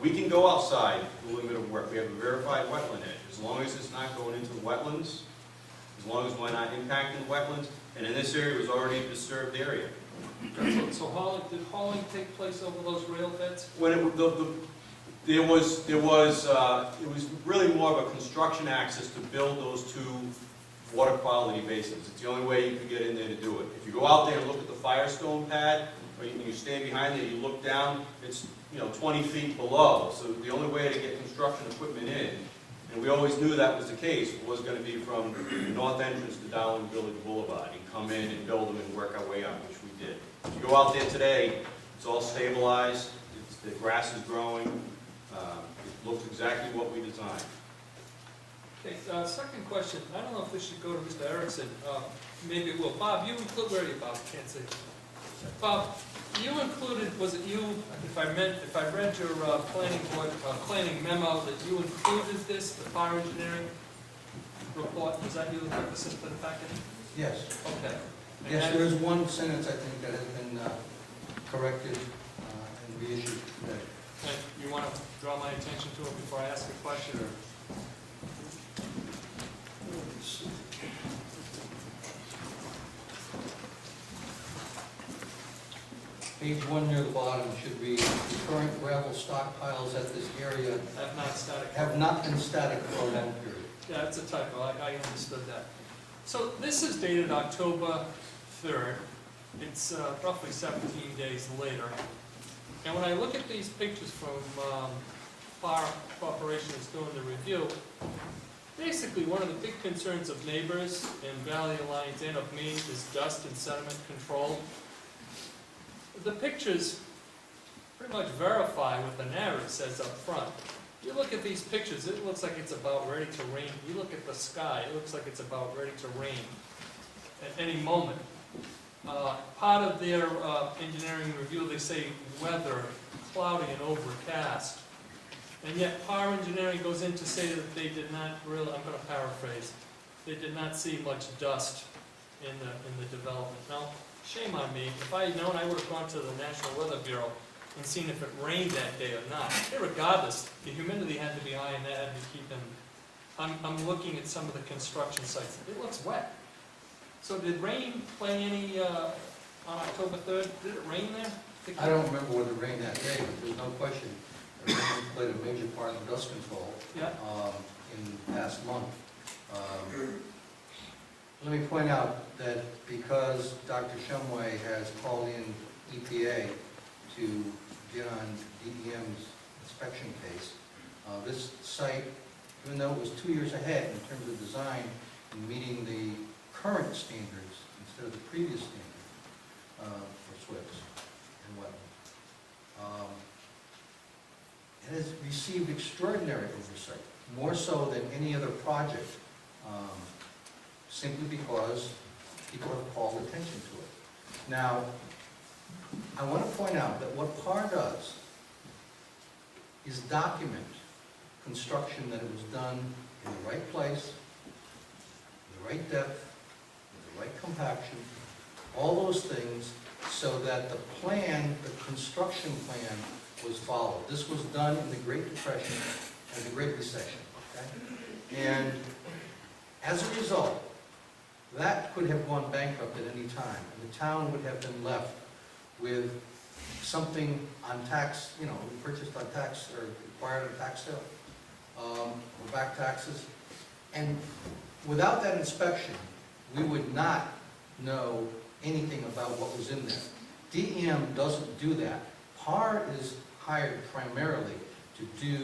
We can go outside the limit of work. We have a verified wetland edge. As long as it's not going into the wetlands, as long as we're not impacting the wetlands, and in this area, it was already a disturbed area. So did hauling take place over those rail beds? When it was really more of a construction access to build those 2 water quality basins. It's the only way you could get in there to do it. If you go out there and look at the Firestone pad, or you stand behind it, you look down, it's 20 feet below. So the only way to get construction equipment in, and we always knew that was the case, was going to be from the north entrance to Dowling Village Boulevard, and come in and build them and work our way up, which we did. If you go out there today, it's all stabilized, the grass is growing, it looks exactly what we designed. Okay, second question. I don't know if this should go to Mr. Erickson. Maybe it will. Bob, you include, where are you, Bob? Can't see. Bob, you included, was it you, if I read your planning board, planning memo, that you included this, the fire engineering report? Was that you that put this into the packet? Yes. Okay. Yes, there is one sentence, I think, that has been corrected and reissued today. And you want to draw my attention to it before I ask a question, or? Page 1 near the bottom should read, the current gravel stockpiles at this area have not been static for a long period. Yeah, it's a typo. I understood that. So this is dated October 3rd. It's roughly 17 days later. And when I look at these pictures from Fire Corporation that's doing the review, basically one of the big concerns of neighbors in Valley Alliance and of me is dust and sediment control. The pictures pretty much verify what the narrative says up front. You look at these pictures, it looks like it's about ready to rain. You look at the sky, it looks like it's about ready to rain at any moment. Part of their engineering review, they say weather, cloudy and overcast. And yet Power Engineering goes in to say that they did not really, I'm going to paraphrase, they did not see much dust in the development. Now, shame on me. If I had known, I would have gone to the National Weather Bureau and seen if it rained that day or not. Regardless, the humidity had to be high and that had to keep them. I'm looking at some of the construction sites. It looks wet. So did rain play any, on October 3rd, did it rain there? I don't remember whether it rained that day, but there's no question that rain played a major part in dust control in the past month. Let me point out that because Dr. Shumway has called in EPA to get on DEM's inspection case. This site, even though it was 2 years ahead in terms of design and meeting the current standards instead of the previous standard for SWIPs and wetlands, it has received extraordinary oversight, more so than any other project, simply because people have called attention to it. Now, I want to point out that what PAR does is document construction that it was done in the right place, the right depth, with the right compaction, all those things, so that the plan, the construction plan, was followed. This was done in the Great Depression and the Great Recession, okay? And as a result, that could have gone bankrupt at any time, and the town would have been left with something on tax, purchased on tax or acquired on tax sale, or back taxes. And without that inspection, we would not know anything about what was in there. DEM doesn't do that. PAR is hired primarily to do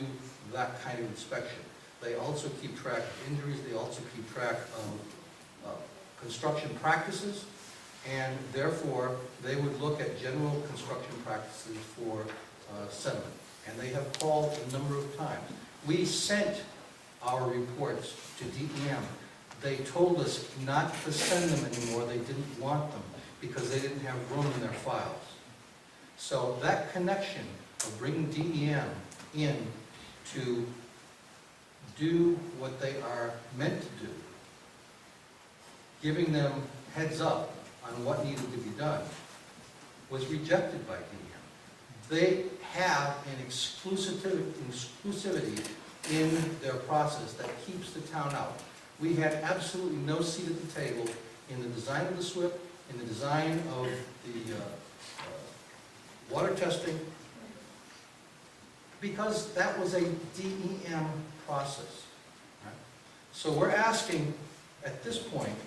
that kind of inspection. They also keep track of injuries, they also keep track of construction practices, and therefore they would look at general construction practices for settlement. And they have called a number of times. We sent our reports to DEM. They told us not to send them anymore. They didn't want them because they didn't have room in their files. So that connection of bringing DEM in to do what they are meant to do, giving them heads up on what needed to be done, was rejected by DEM. They have an exclusivity in their process that keeps the town out. We had absolutely no seat at the table in the design of the SWIP, in the design of the water testing, because that was a DEM process. Right? So we're asking, at this point,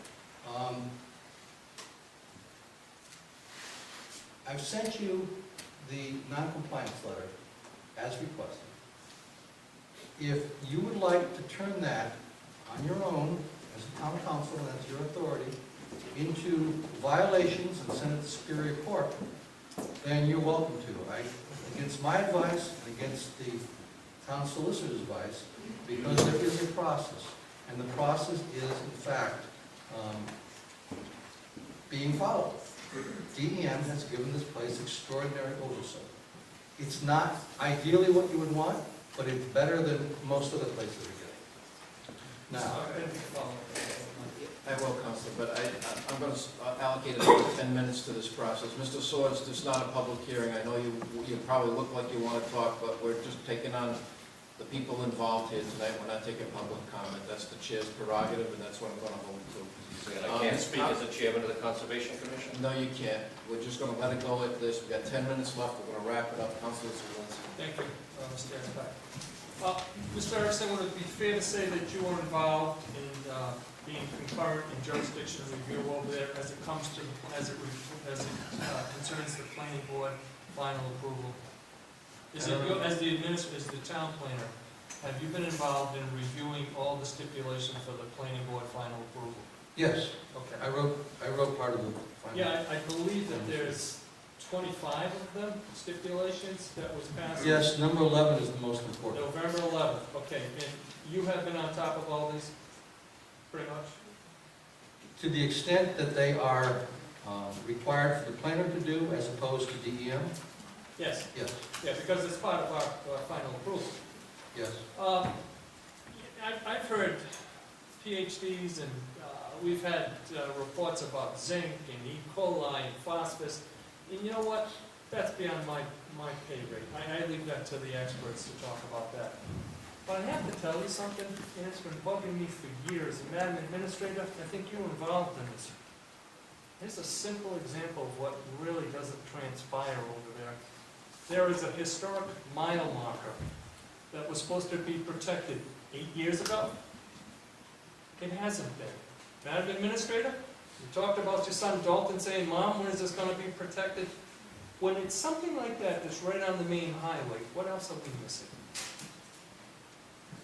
I've sent you the non-compliance letter as requested. If you would like to turn that on your own, as a town council, and that's your authority, into violations and send it to Superior Court, then you're welcome to. Against my advice and against the town solicitor's advice, because there is a process, and the process is, in fact, being followed. DEM has given this place extraordinary oversight. It's not ideally what you would want, but it's better than most other places are getting. Now, I will, Counselor, but I'm going to allocate about 10 minutes to this process. Mr. Swords, this is not a public hearing. I know you probably look like you want to talk, but we're just taking on the people involved here tonight. We're not taking public comment. That's the chair's prerogative, and that's what I'm going to hold to. I can't speak as the chairman of the Conservation Commission? No, you can't. We're just going to let it go at this. We've got 10 minutes left. We're going to wrap it up. Councilor Swords. Thank you, Mr. Erickson. Mr. Erickson, would it be fair to say that you were involved in being concurrent in jurisdiction review over there as it concerns the planning board final approval? Is it as the town planner, have you been involved in reviewing all the stipulations for the planning board final approval? yes, Okay. I wrote part of the final. Yeah, I believe that there's 25 of them stipulations that was passed. Yes, number 11 is the most important. November 11th, okay, and you have been on top of all these, pretty much? To the extent that they are required for the planner to do as opposed to DEM, Yes, yes, yeah, because it's part of our final approval. yes. I've heard PhDs and we've had reports about zinc and E. coli and phosphorus. And you know what? That's beyond my pay rate. I leave that to the experts to talk about that. But I have to tell you something, and it's been bugging me for years. And Madam Administrator, I think you're involved in this. Here's a simple example of what really doesn't transpire over there. There is a historic mile marker that was supposed to be protected 8 years ago. It hasn't been. Madam Administrator, you talked about your son Dalton saying, Mom, when is this going to be protected? when it's something like that, that's right on the main highway, what else are we missing?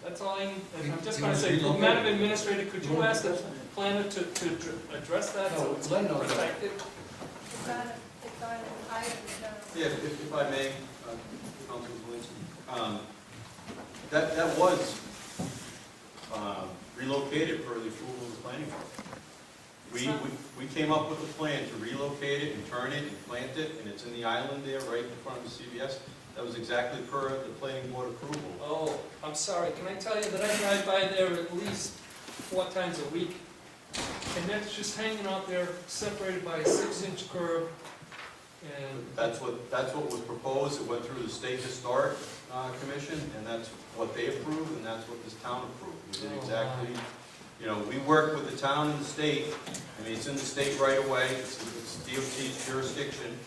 That's all I'm just gonna say, Madam Administrator, could you ask the planner to address that so it's Len knows that. protected? It's on an item, Yeah, if I may, Councilman Zelinski. That was relocated per the approval of the planning board. We came up with a plan to relocate it and turn it and plant it, and it's in the island there, right in front of the CVS. That was exactly per the planning board approval. Oh, I'm sorry, can I tell you that I drive by there at least 4 times a week? And that's just hanging out there, separated by a 6-inch curb, and That's what was proposed. It went through the State Historic Commission, and that's what they approved, and that's what this town approved. We did exactly, you know, we worked with the town and the state. I mean, it's in the state right away. It's DOT's jurisdiction.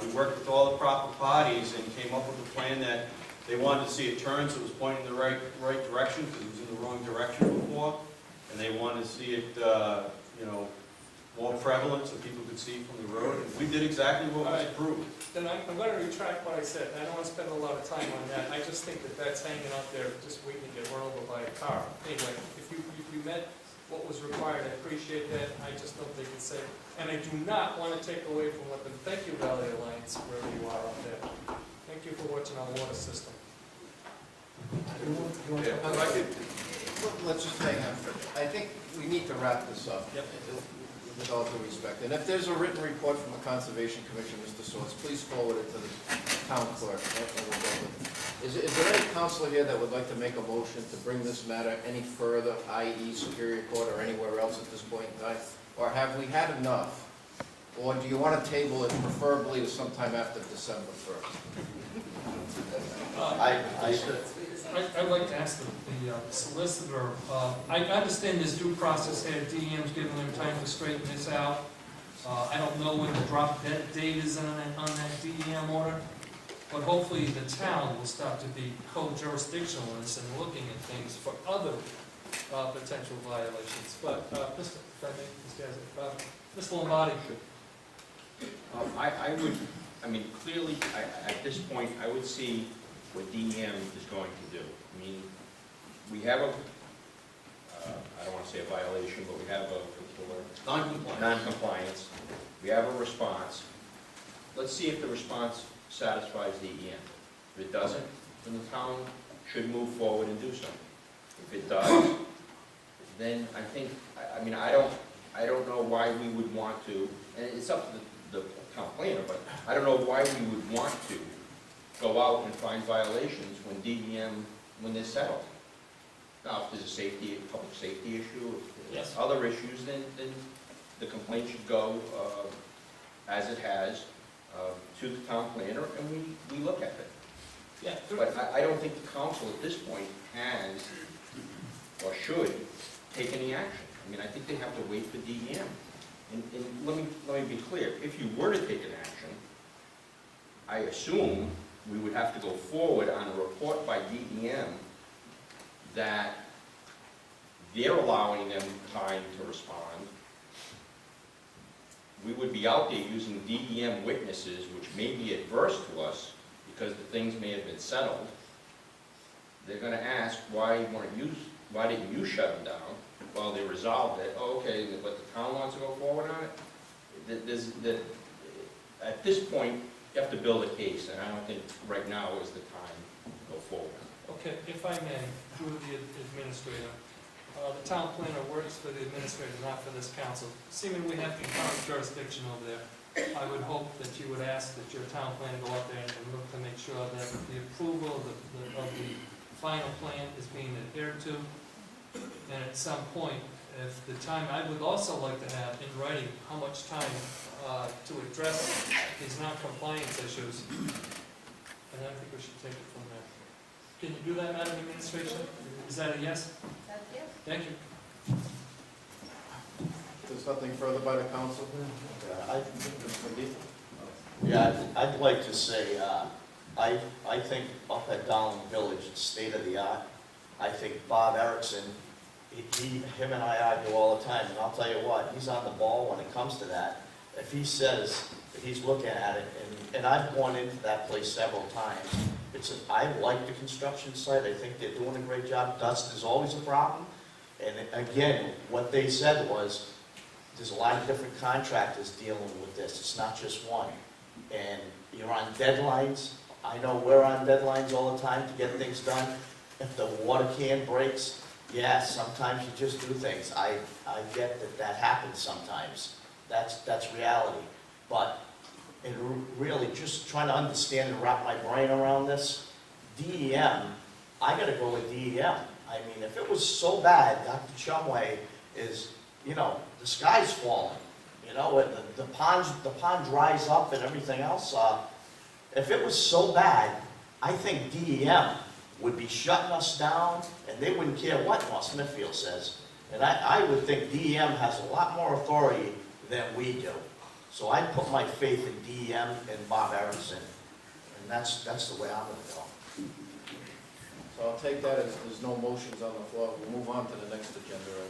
We worked with all the proper parties and came up with a plan that they wanted to see it turn so it was pointing in the right direction, because it was in the wrong direction before. And they wanted to see it, you know, more prevalent so people could see from the road. And we did exactly what was approved. then I'm going to retract what I said. I don't want to spend a lot of time on that. I just think that that's hanging out there, just waiting to get run over by a car. Anyway, if you met what was required, I appreciate that. I just don't think it's safe. And I do not want to take away from what the Thank You Valley Alliance, wherever you are out there. Thank you for watching our water system. Let's just hang on. I think we need to wrap this up. Yep. With all due respect. And if there's a written report from the Conservation Commission, Mr. Swartz, please forward it to the town clerk. And we'll go with it. Is there any counselor here that would like to make a motion to bring this matter any further, i.e. Superior Court or anywhere else at this point in time? Or have we had enough? Or do you want to table it preferably to sometime after December 1st? I'd like to ask the solicitor, I understand this due process here, DEM's giving them time to straighten this out. I don't know when the drop dead date is on that DEM order, but hopefully the town will start to be co-jurisdictional in this and looking at things for other potential violations. But, Mr. Lombardi. I mean, clearly, at this point, I would see what DEM is going to do. I mean, we have I don't want to say a violation, but we have a non-compliance. We have a response. Let's see if the response satisfies DEM. If it doesn't, then the town should move forward and do something. If it does, then I think, I mean, I don't know why we would want to, and it's up to the town planner, but I don't know why we would want to go out and find violations when DEM, when they're settled. Now, if there's a public safety issue, if there's other issues, then the complaint should go, as it has, to the town planner, and we look at it. Yeah. But I don't think the council at this point has, or should, take any action. I mean, I think they have to wait for DEM. And let me be clear, if you were to take an action, I assume we would have to go forward on a report by DEM that they're allowing them time to respond. We would be out there using DEM witnesses, which may be adverse to us because the things may have been settled. They're going to ask, why didn't you shut them down? Well, they resolved it. Oh, okay, but the town wants to go forward on it? At this point, you have to build a case, and I don't think right now is the time to go forward. Okay, if I may, through the administrator, the town planner works for the administrator, not for this council. Seeming we have concurrent jurisdiction over there, I would hope that you would ask that your town planner go out there and look to make sure that the approval of the final plan is being adhered to. And at some point, if the time, I would also like to have in writing how much time to address these non-compliance issues. And I think we should take it from there. Can you do that, Madam Administration? Is that a yes? That's it. Thank you. There's nothing further by the council? I'd like to say, I think up at Dowling Village, it's state of the art. I think Bob Erickson, him and I argue all the time, and I'll tell you what, he's on the ball when it comes to that. if he says that he's looking at it, and I've gone into that place several times, I like the construction site, I think they're doing a great job, dust is always a problem. And again, what they said was, there's a lot of different contractors dealing with this, it's not just one. And you're on deadlines, I know we're on deadlines all the time to get things done. If the water can breaks, yeah, sometimes you just do things. I get that happens sometimes, that's reality. But and really just trying to understand and wrap my brain around this, DEM, I gotta go with DEM. I mean, if it was so bad, Dr. Shumway is, the sky's falling, the pond dries up and everything else. If it was so bad, I think DEM would be shutting us down, and they wouldn't care what North Smithfield says. And I would think DEM has a lot more authority than we do. So I put my faith in DEM and Bob Erickson, and that's the way I'm gonna go. So I'll take that as there's no motions on the floor. We'll move on to the next agenda item.